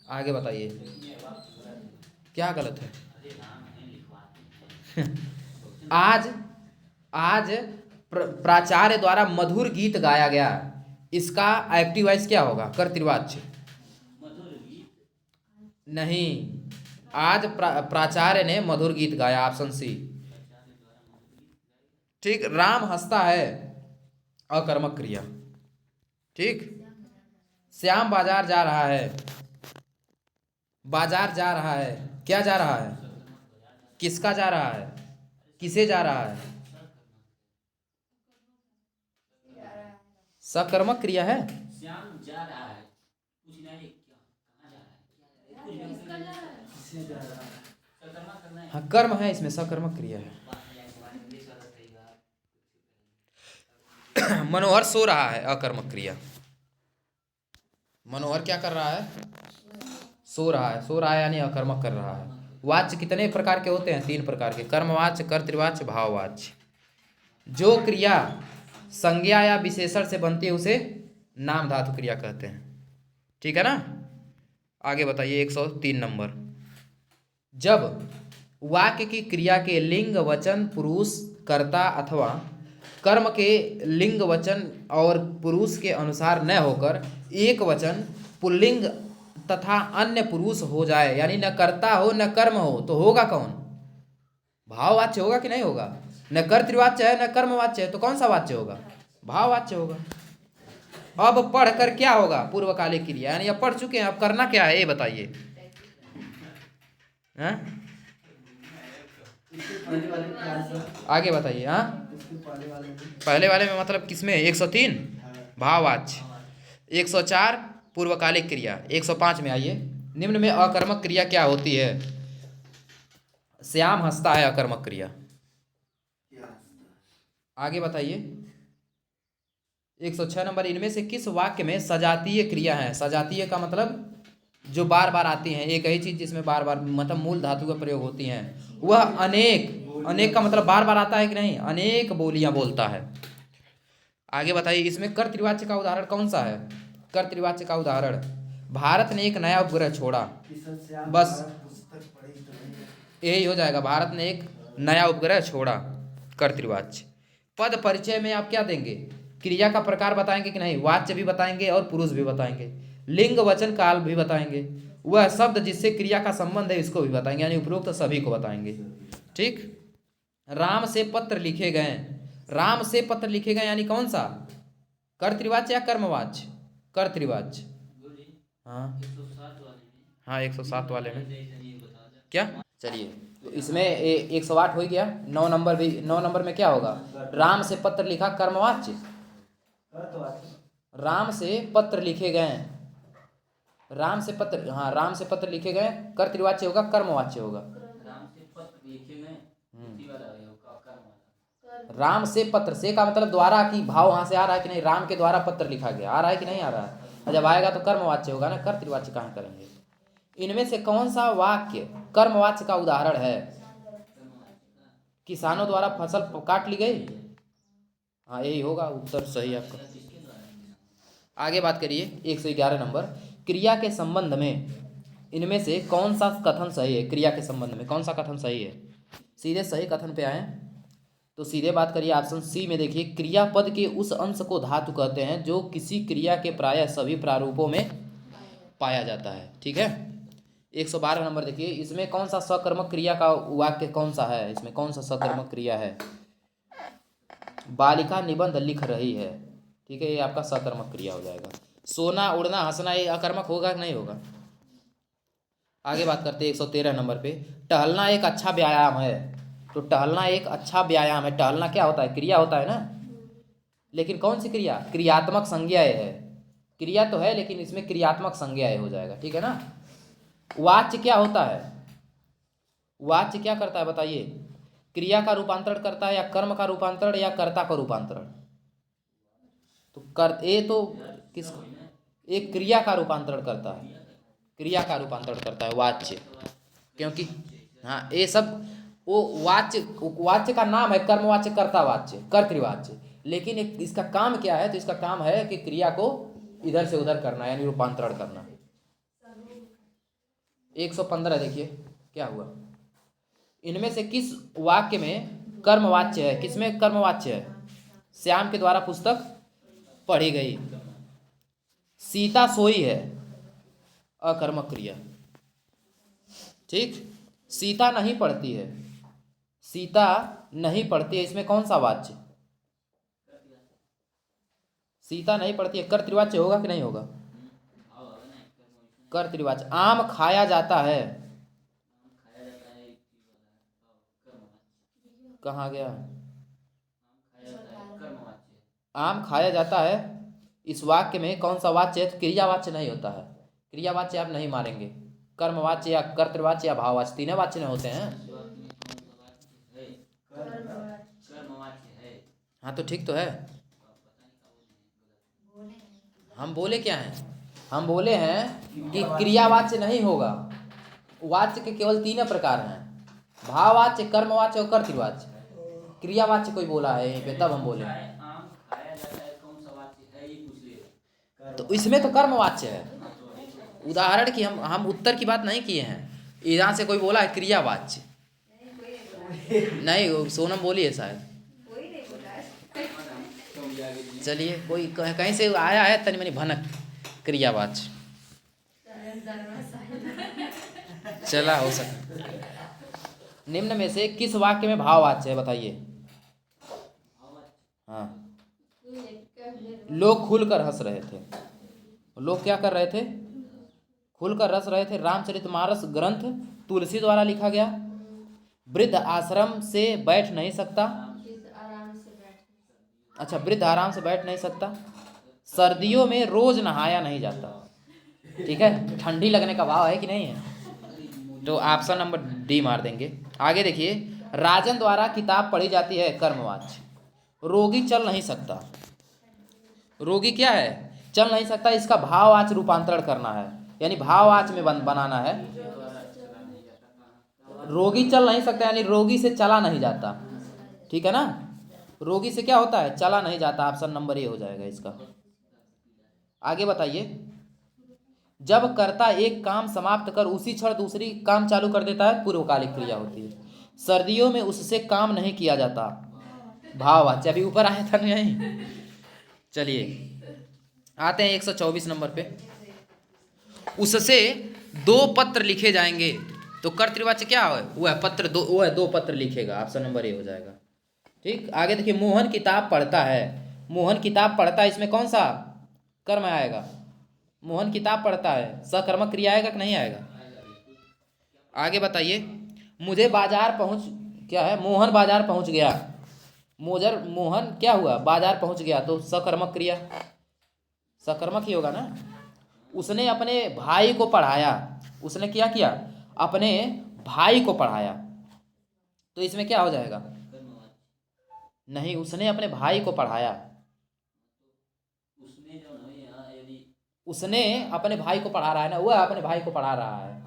आगे बताइए क्या गलत है? आज प्राचार्य द्वारा मधुर गीत गाया गया, इसका एक्टिव वॉइस क्या होगा? कर्तृवाच्य। नहीं, आज प्राचार्य ने मधुर गीत गाया, ऑप्शन सी। ठीक। राम हंसता है, अकर्मक क्रिया। ठीक। श्याम बाजार जा रहा है, बाजार जा रहा है, क्या जा रहा है? किसका जा रहा है? किसे जा रहा है? सकर्मक क्रिया है। श्याम जा रहा है, पूछना है क्या, कहाँ जा रहा है, किसका जा रहा है? किसे जा रहा है? सकर्मक करना है। हाँ, कर्म है, इसमें सकर्मक क्रिया है। मनोहर सो रहा है, अकर्मक क्रिया। मनोहर क्या कर रहा है? सो रहा है। सो रहा है यानी अकर्मक कर रहा है। वाच्य कितने प्रकार के होते हैं? 3 प्रकार के। कर्मवाच्य, कर्तृवाच्य, भाववाच्य। जो क्रिया संज्ञा या विशेषण से बनती है उसे नाम धातु क्रिया कहते हैं। ठीक है ना? आगे बताइए 103 नंबर। जब वाक्य की क्रिया के लिंग वचन पुरुष कर्ता अथवा कर्म के लिंग वचन और पुरुष के अनुसार न होकर एक वचन पुल्लिंग तथा अन्य पुरुष हो जाए, यानी न कर्ता हो न कर्म हो, तो होगा कौन? भाववाच्य होगा कि नहीं होगा? न कर्तृवाच्य है न कर्मवाच्य है, तो कौन सा वाच्य होगा? भाववाच्य होगा। अब पढ़कर क्या होगा? पूर्वकालिक क्रिया, यानी अब पढ़ चुके हैं, अब करना क्या है ये बताइए। हैं? इसके पहले वाले में क्या है सर? आगे बताइए। हाँ, इसके पहले वाले में मतलब किसमें? 103 भाववाच्य, 104 पूर्वकालिक क्रिया, 105 में आइए। निम्न में अकर्मक क्रिया क्या होती है? श्याम हंसता है, अकर्मक क्रिया। आगे बताइए 106 नंबर। इनमें से किस वाक्य में सजातीय क्रिया है? सजातीय का मतलब जो बार बार आती हैं, एक ही चीज जिसमें बार बार मतलब मूल धातु का प्रयोग होती हैं, वह अनेक। अनेक का मतलब बार बार आता है कि नहीं? अनेक बोलियां बोलता है। आगे बताइए इसमें कर्तृवाच्य का उदाहरण कौन सा है? कर्तृवाच्य का उदाहरण, भारत ने एक नया उपग्रह छोड़ा। बस पुस्तक पढ़ी तो नहीं। यही हो जाएगा, भारत ने एक नया उपग्रह छोड़ा, कर्तृवाच्य। पद परिचय में आप क्या देंगे? क्रिया का प्रकार बताएंगे कि नहीं? वाच्य भी बताएंगे और पुरुष भी बताएंगे, लिंग वचन काल भी बताएंगे, वह शब्द जिससे क्रिया का संबंध है इसको भी बताएंगे, यानी उपरोक्त सभी को बताएंगे। ठीक। राम से पत्र लिखे गए, राम से पत्र लिखे गए यानी कौन सा? कर्तृवाच्य या कर्मवाच्य? कर्तृवाच्य। हाँ हाँ, 107 वाले में क्या? चलिए तो इसमें 108 हो गया। 9 नंबर भी, 9 नंबर में क्या होगा? राम से पत्र लिखा, कर्मवाच्य। राम से पत्र लिखे गए, राम से पत्र, हाँ राम से पत्र लिखे गए, कर्तृवाच्य होगा, कर्मवाच्य होगा? राम से पत्र लिखे गए, इसी वाला है वो कर्म वाला। राम से पत्र से का मतलब द्वारा की भाव वहां से आ रहा है कि नहीं? राम के द्वारा पत्र लिखा गया, आ रहा है कि नहीं आ रहा है? जब आएगा तो कर्मवाच्य होगा ना, कर्तृवाच्य कहाँ करेंगे? इनमें से कौन सा वाक्य कर्मवाच्य का उदाहरण है? किसानों द्वारा फसल काट ली गई, हाँ यही होगा उत्तर सही आपका। आगे बात करिए 111 नंबर। क्रिया के संबंध में इनमें से कौन सा कथन सही है? क्रिया के संबंध में कौन सा कथन सही है? सीधे सही कथन पे आए तो सीधे बात करिए, ऑप्शन सी में देखिए, क्रियापद के उस अंश को धातु कहते हैं जो किसी क्रिया के प्रायः सभी प्रारूपों में पाया जाता है। ठीक है। 112 नंबर देखिए, इसमें कौन सा सकर्मक क्रिया का वाक्य कौन सा है? इसमें कौन सा सकर्मक क्रिया है? बालिका निबंध लिख रही है। ठीक है, ये आपका सकर्मक क्रिया हो जाएगा। सोना, उड़ना, हंसना, ये अकर्मक होगा कि नहीं होगा? आगे बात करते हैं 113 नंबर पे। टहलना एक अच्छा व्यायाम है, तो टहलना एक अच्छा व्यायाम है। टहलना क्या होता है? क्रिया होता है ना, लेकिन कौन सी क्रिया? क्रियात्मक संज्ञा है। क्रिया तो है लेकिन इसमें क्रियात्मक संज्ञा हो जाएगा, ठीक है ना। वाच्य क्या होता है, वाच्य क्या करता है बताइए, क्रिया का रूपांतरण करता है या कर्म का रूपांतरण या कर्ता का रूपांतरण। तो कर ये तो किस, एक क्रिया का रूपांतरण करता है, क्रिया का रूपांतरण करता है वाच्य, क्योंकि हाँ ये सब वो वाच्य का नाम है कर्मवाच्य, कर्तावाच्य, कर्तृवाच्य, लेकिन एक इसका काम क्या है, तो इसका काम है कि क्रिया को इधर से उधर करना यानी रूपांतरण करना। 115 देखिए क्या हुआ, इनमें से किस वाक्य में कर्मवाच्य है, किसमें कर्मवाच्य है। श्याम के द्वारा पुस्तक पढ़ी गई, सीता सोई है, अकर्मक क्रिया, ठीक। सीता नहीं पढ़ती है, सीता नहीं पढ़ती है, इसमें कौन सा वाच्य, सीता नहीं पढ़ती है, कर्तृवाच्य होगा कि नहीं होगा, कर्तृवाच्य। आम खाया जाता है, कहाँ गया, आम खाया जाता है, इस वाक्य में कौन सा वाच्य है, तो क्रियावाच्य नहीं होता है, क्रियावाच्य आप नहीं मारेंगे, कर्मवाच्य या कर्तृवाच्य या भाववाच्य तीनों वाच्य में होते हैं। हाँ तो ठीक तो है, हम बोले क्या हैं, हम बोले हैं कि क्रियावाच्य नहीं होगा, वाच्य के केवल तीन प्रकार हैं, भाववाच्य, कर्मवाच्य और कर्तृवाच्य। क्रियावाच्य कोई बोला है यहीं पे तब हम बोले, तो इसमें तो कर्मवाच्य है। उदाहरण की हम उत्तर की बात नहीं किए हैं, यहाँ से कोई बोला है क्रियावाच्य, नहीं सोनम बोली है शायद, चलिए कोई कहीं से आया है तनी मनी भनक क्रियावाच्य, चला हो सके। निम्न में से किस वाक्य में भाववाच्य है बताइए। हाँ, लोग खुलकर हंस रहे थे, लोग क्या कर रहे थे, खुलकर हंस रहे थे। रामचरितमानस ग्रंथ तुलसी द्वारा लिखा गया, वृद्ध आश्रम से बैठ नहीं सकता, आराम से बैठ, अच्छा वृद्ध आराम से बैठ नहीं सकता, सर्दियों में रोज नहाया नहीं जाता, ठीक है, ठंडी लगने का भाव है कि नहीं है, तो ऑप्शन नंबर डी मार देंगे। आगे देखिए, राजन द्वारा किताब पढ़ी जाती है, कर्मवाच्य। रोगी चल नहीं सकता, रोगी क्या है, चल नहीं सकता, इसका भाववाच्य रूपांतरण करना है, यानी भाववाच्य में बनाना है। रोगी चल नहीं सकता यानी रोगी से चला नहीं जाता, ठीक है ना, रोगी से क्या होता है, चला नहीं जाता, ऑप्शन नंबर ए हो जाएगा इसका। आगे बताइए, जब कर्ता एक काम समाप्त कर उसी क्षण दूसरी काम चालू कर देता है, पूर्वकालिक क्रिया होती है। सर्दियों में उससे काम नहीं किया जाता, भाववाच्य, अभी ऊपर आया था नहीं। चलिए आते हैं 124 नंबर पे, उससे 2 पत्र लिखे जाएंगे, तो कर्तृवाच्य क्या है, वो है पत्र, वो है 2 पत्र लिखेगा, ऑप्शन नंबर ए हो जाएगा, ठीक। आगे देखिए, मोहन किताब पढ़ता है, मोहन किताब पढ़ता है, इसमें कौन सा कर्म आएगा, मोहन किताब पढ़ता है, सकर्मक क्रिया आएगा कि नहीं आएगा। आगे बताइए, मुझे बाजार पहुंच, क्या है, मोहन बाजार पहुंच गया, मोहन क्या हुआ, बाजार पहुंच गया, तो सकर्मक क्रिया, सकर्मक ही होगा ना। उसने अपने भाई को पढ़ाया, उसने क्या किया, अपने भाई को पढ़ाया, तो इसमें क्या हो जाएगा, नहीं, उसने अपने भाई को पढ़ाया, उसने अपने भाई को पढ़ा रहा है ना, वह अपने भाई को पढ़ा रहा है,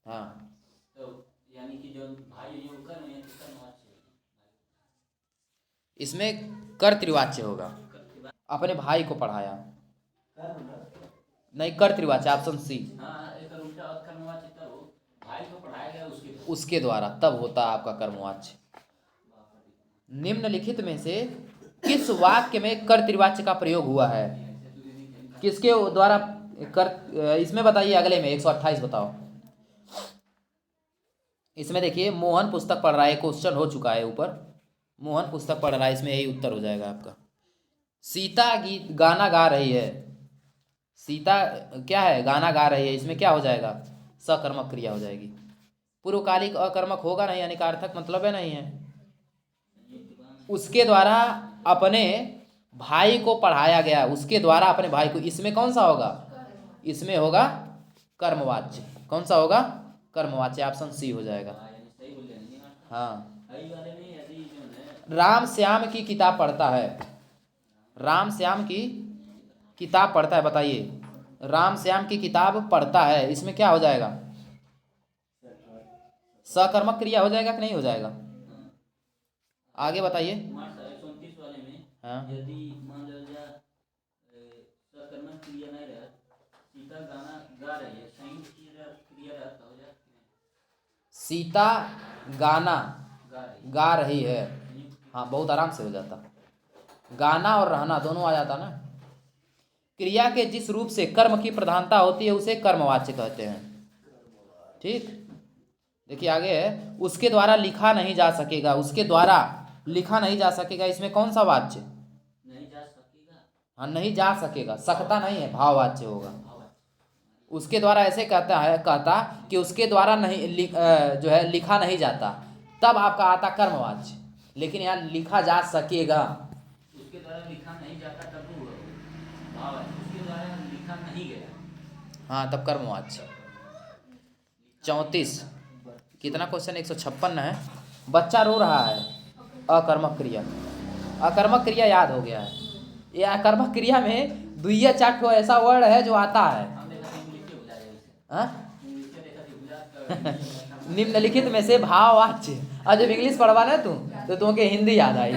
हाँ, इसमें कर्तृवाच्य होगा, अपने भाई को पढ़ाया, नहीं कर्तृवाच्य, ऑप्शन सी, उसके द्वारा, तब होता आपका कर्मवाच्य। निम्नलिखित में से किस वाक्य में कर्तृवाच्य का प्रयोग हुआ है, किसके द्वारा कर, इसमें बताइए, अगले में 128 बताओ। इसमें देखिए, मोहन पुस्तक पढ़ रहा है, क्वेश्चन हो चुका है ऊपर, मोहन पुस्तक पढ़ रहा है, इसमें यही उत्तर हो जाएगा आपका। सीता गीत गाना गा रही है, सीता क्या है, गाना गा रही है, इसमें क्या हो जाएगा, सकर्मक क्रिया हो जाएगी, पूर्वकालिक अकर्मक होगा नहीं, यानी का अर्थक मतलब है नहीं है। उसके द्वारा अपने भाई को पढ़ाया गया, उसके द्वारा अपने भाई को, इसमें कौन सा होगा? इसमें होगा कर्मवाच्य। कौन सा होगा? कर्मवाच्य। ऑप्शन सी हो जाएगा। यानी सही बोल रहे हैं ना। हाँ। आई वाले में यदि जो है राम श्याम की किताब पढ़ता है, राम श्याम की किताब पढ़ता है, बताइए राम श्याम की किताब पढ़ता है, इसमें क्या हो जाएगा? सकर्मक क्रिया हो जाएगा कि नहीं हो जाएगा? आगे बताइए। 34 वाले में हाँ। यदि मान लो जा सकर्मक क्रिया नहीं रहा, सीता गाना गा रही है, संयुक्त क्रिया रहता हो जाए सीता गाना गा रही है, गा रही है, संयुक्त हाँ बहुत आराम से हो जाता। गाना और रहना दोनों आ जाता ना। क्रिया के जिस रूप से कर्म की प्रधानता होती है उसे कर्मवाच्य कहते हैं। ठीक, देखिए आगे है, उसके द्वारा लिखा नहीं जा सकेगा, उसके द्वारा लिखा नहीं जा सकेगा, इसमें कौन सा वाच्य? नहीं जा सकेगा, हाँ नहीं जा सकेगा, सकता नहीं है, भाववाच्य होगा। उसके द्वारा ऐसे कहता कि उसके द्वारा नहीं जो है लिखा नहीं जाता, तब आपका आता कर्मवाच्य। लेकिन यहाँ लिखा जा सकेगा, उसके द्वारा लिखा नहीं जाता तब वो भाव है, उसके द्वारा लिखा नहीं गया, हाँ तब कर्मवाच्य। 34 कितना क्वेश्चन? 156 है। बच्चा रो रहा है, अकर्मक क्रिया। अकर्मक क्रिया याद हो गया है। ये अकर्मक क्रिया में दुइया चार ठो ऐसा वर्ड है जो आता है। हम देखा थे इंग्लिश के हो जाएगा हाँ? इंग्लिश के देखा थे गुजरात निम्नलिखित में से भाववाच्य, और जब इंग्लिश पढ़वा ना तो तुमको हिंदी याद आई।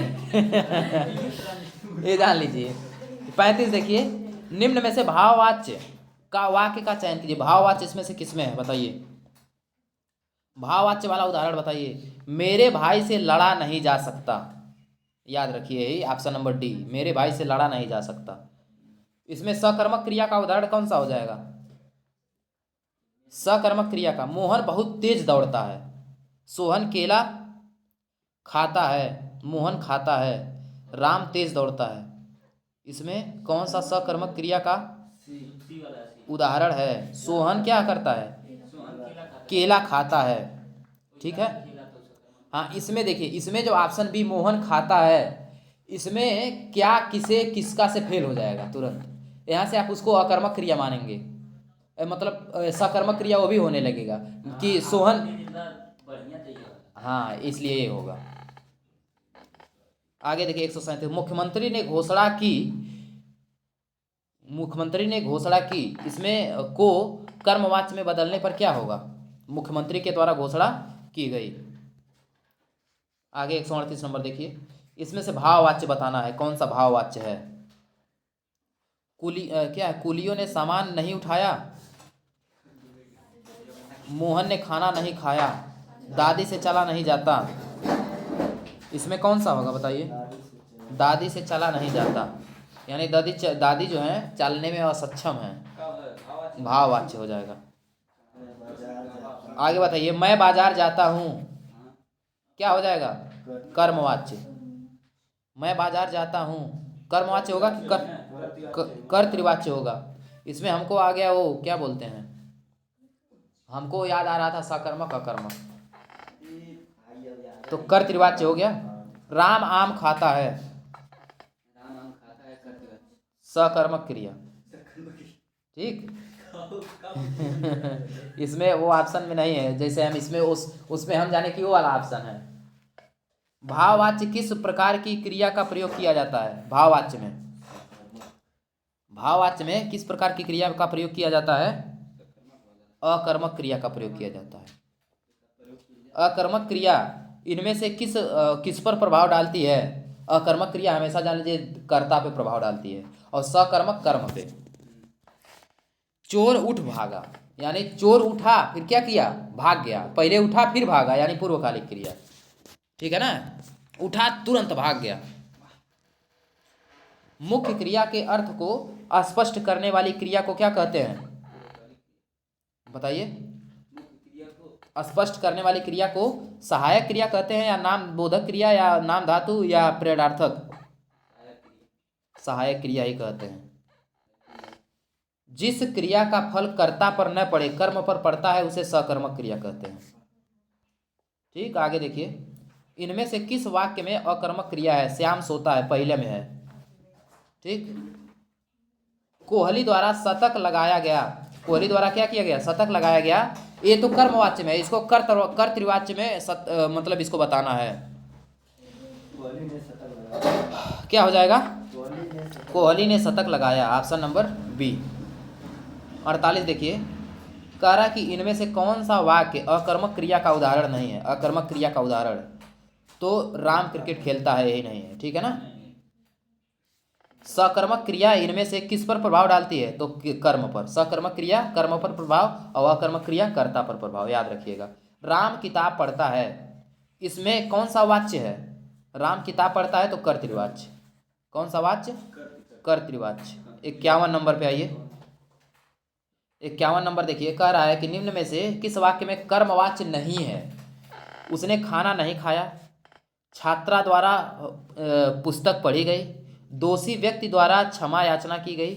ये जान लीजिए। 35 देखिए, निम्न में से भाववाच्य का वाक्य का चयन कीजिए। भाववाच्य इसमें से किसमें है बताइए? भाववाच्य वाला उदाहरण बताइए। मेरे भाई से लड़ा नहीं जा सकता, याद रखिए यही ऑप्शन नंबर डी, मेरे भाई से लड़ा नहीं जा सकता। इसमें सकर्मक क्रिया का उदाहरण कौन सा हो जाएगा? सकर्मक क्रिया का, मोहन बहुत तेज दौड़ता है, सोहन केला खाता है, मोहन खाता है, राम तेज दौड़ता है। इसमें कौन सा सकर्मक क्रिया का सी वाला सी उदाहरण है? सोहन क्या करता है? सोहन केला खाता है। ठीक है। केला तो सकर्मक हाँ, इसमें देखिए, इसमें जो ऑप्शन बी मोहन खाता है, इसमें क्या किसे किसका से फेल हो जाएगा तुरंत। यहाँ से आप उसको अकर्मक क्रिया मानेंगे, मतलब सकर्मक क्रिया वो भी होने लगेगा कि सोहन। बढ़िया चाहिए। हाँ इसलिए ये होगा। आगे देखिए 137, मुख्यमंत्री ने घोषणा की, मुख्यमंत्री ने घोषणा की, इसमें को कर्मवाच्य में बदलने पर क्या होगा? मुख्यमंत्री के द्वारा घोषणा की गई। आगे 138 नंबर देखिए, इसमें से भाववाच्य बताना है, कौन सा भाववाच्य है? क्या है? कुलियों ने सामान नहीं उठाया, मोहन ने खाना नहीं खाया, दादी से चला नहीं जाता। इसमें कौन सा होगा बताइए? दादी से चला नहीं जाता, यानी दादी जो है चलने में असक्षम है, भाववाच्य हो जाएगा। आगे बताइए, मैं बाजार जाता हूँ, क्या हो जाएगा? कर्मवाच्य। मैं बाजार जाता हूँ कर्मवाच्य होगा कि कर्तृवाच्य होगा? इसमें हमको आ गया वो क्या बोलते हैं, हमको याद आ रहा था सकर्मक अकर्मक, तो कर्तृवाच्य हो गया। राम आम खाता है, राम आम खाता है कर्तव्य सकर्मक क्रिया। ठीक। इसमें वो ऑप्शन में नहीं है, जैसे हम इसमें उसमें हम जाने कि वो वाला ऑप्शन है। भाववाच्य किस प्रकार की क्रिया का प्रयोग किया जाता है? भाववाच्य में, भाववाच्य में किस प्रकार की क्रिया का प्रयोग किया जाता है? अकर्मक क्रिया का प्रयोग किया जाता है। अकर्मक क्रिया इनमें से किस पर प्रभाव डालती है? अकर्मक क्रिया हमेशा जान लीजिए कर्ता पे प्रभाव डालती है, और सकर्मक कर्म पे। चोर उठ भागा, यानी चोर उठा फिर क्या किया? भाग गया। पहले उठा फिर भागा, यानी पूर्वकालिक क्रिया। ठीक है ना, उठा तुरंत भाग गया। मुख्य क्रिया के अर्थ को स्पष्ट करने वाली क्रिया को क्या कहते हैं बताइए? क्रिया को स्पष्ट करने वाली क्रिया को सहायक क्रिया कहते हैं, या नाम बोधक क्रिया, या नाम धातु, या प्रेरणार्थक? सहायक क्रिया ही कहते हैं। जिस क्रिया का फल कर्ता पर न पड़े, कर्म पर पड़ता है, उसे सकर्मक क्रिया कहते हैं। ठीक, आगे देखिए इनमें से किस वाक्य में अकर्मक क्रिया है? श्याम सोता है, पहले में है। ठीक। कोहली द्वारा शतक लगाया गया, कोहली द्वारा क्या किया गया? शतक लगाया गया। ये तो कर्मवाच्य में है, इसको कर्तृवाच्य में मतलब इसको बताना है। कोहली ने शतक लगाया। क्या हो जाएगा? कोहली कोहली ने शतक लगाया, ऑप्शन नंबर बी। 48 देखिए, कह रहा कि इनमें से कौन सा वाक्य अकर्मक क्रिया का उदाहरण नहीं है? अकर्मक क्रिया का उदाहरण तो राम क्रिकेट खेलता है, यही नहीं है। ठीक है ना। सकर्मक क्रिया इनमें से किस पर प्रभाव डालती है? तो कर्म पर। सकर्मक क्रिया कर्म पर प्रभाव और अकर्मक क्रिया कर्ता पर प्रभाव, याद रखिएगा। राम किताब पढ़ता है, इसमें कौन सा वाच्य है? राम किताब पढ़ता है तो कर्तृवाच्य। कौन सा वाच्य? कर्तृवाच्य। 51 नंबर पे आइए। 51 नंबर देखिए, कह रहा है कि निम्न में से किस वाक्य में कर्मवाच्य नहीं है? उसने खाना नहीं खाया, छात्रा द्वारा पुस्तक पढ़ी गई, दोषी व्यक्ति द्वारा क्षमा याचना की गई,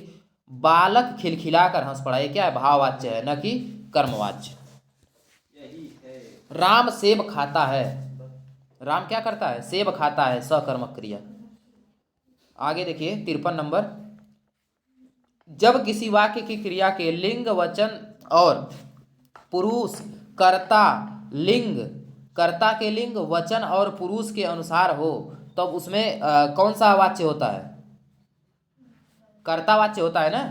बालक खिलखिलाकर हंस पड़ा। ये क्या है? भाववाच्य है, न कि कर्मवाच्य। राम सेब खाता है, राम क्या करता है? सेब खाता है, सकर्मक क्रिया। आगे देखिए 53 नंबर, जब किसी वाक्य की क्रिया के लिंग वचन और पुरुष कर्ता लिंग, कर्ता के लिंग वचन और पुरुष के अनुसार हो तब उसमें कौन सा वाच्य होता है? कर्ता वाच्य होता है ना।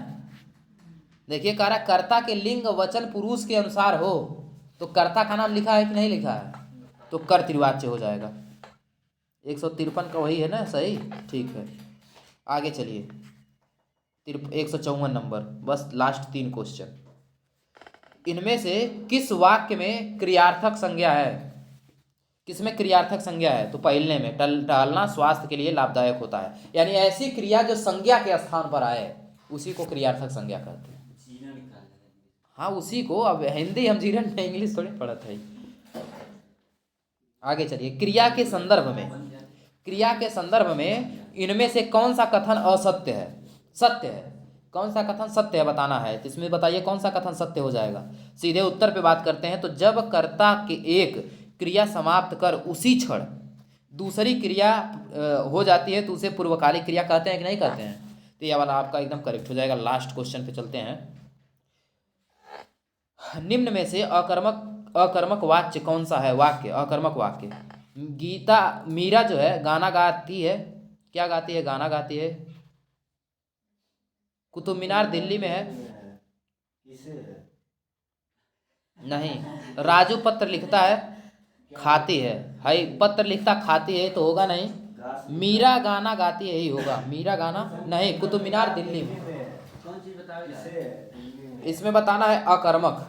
देखिए कह रहा कर्ता के लिंग वचन पुरुष के अनुसार हो, तो कर्ता का नाम लिखा है कि नहीं लिखा है? तो कर्तृवाच्य हो जाएगा। 153 का वही है ना, सही। ठीक है, आगे चलिए 154 नंबर, बस लास्ट 3 क्वेश्चन। इनमें से किस वाक्य में क्रियार्थक संज्ञा है? किसमें क्रियार्थक संज्ञा है? तो पहले में टहलना स्वास्थ्य के लिए लाभदायक होता है, यानी ऐसी क्रिया जो संज्ञा के स्थान पर आए उसी को क्रियार्थक संज्ञा कहते हैं। हाँ उसी को, अब हिंदी हम जीवन में इंग्लिश थोड़ी पढ़ा था। आगे चलिए, क्रिया के संदर्भ में, क्रिया के संदर्भ में इनमें से कौन सा कथन असत्य है? सत्य है। कौन सा कथन सत्य है बताना है, तो इसमें बताइए कौन सा कथन सत्य हो जाएगा। सीधे उत्तर पे बात करते हैं। तो जब कर्ता के एक क्रिया समाप्त कर उसी क्षण दूसरी क्रिया हो जाती है तो उसे पूर्वकालिक क्रिया कहते हैं कि नहीं कहते हैं? तो यह वाला आपका एकदम करेक्ट हो जाएगा। लास्ट क्वेश्चन पे चलते हैं। निम्न में से अकर्मक वाक्य कौन सा है? वाक्य अकर्मक वाक्य। गीता, मीरा जो है गाना गाती है, क्या गाती है? गाना गाती है। कुतुब मीनार दिल्ली में है। किसे है? नहीं, राजू पत्र लिखता है, खाती है। हाई पत्र लिखता खाती है तो होगा नहीं। मीरा गाना गाती है, यही होगा। मीरा गाना नहीं, कुतुब मीनार दिल्ली में। कौन चीज बताओ? इसमें बताना है अकर्मक,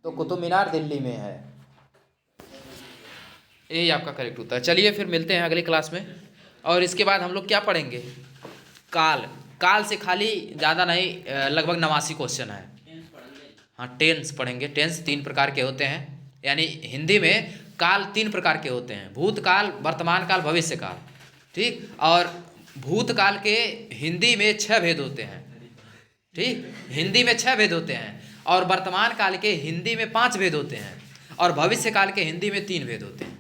तो कुतुब मीनार दिल्ली में है। यही आपका करेक्ट होता है। चलिए फिर मिलते हैं अगली क्लास में। और इसके बाद हम लोग क्या पढ़ेंगे? काल। काल से खाली ज़्यादा नहीं, लगभग 89 क्वेश्चन है। हाँ टेंस पढ़ेंगे। टेंस 3 प्रकार के होते हैं, यानी हिंदी में काल 3 प्रकार के होते हैं: भूतकाल, वर्तमान काल, भविष्य काल। ठीक। और भूतकाल के हिंदी में 6 भेद होते हैं। ठीक, हिंदी में 6 भेद होते हैं। और वर्तमान काल के हिंदी में 5 भेद होते हैं। और भविष्य काल के हिंदी में 3 भेद होते हैं।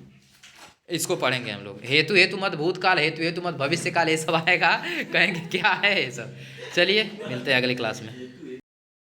इसको पढ़ेंगे हम लोग। हेतु हेतु मत भूतकाल, हेतु हेतु मत भविष्य काल, ये सब आएगा, कहेंगे क्या है ये सब। चलिए मिलते हैं अगली क्लास में।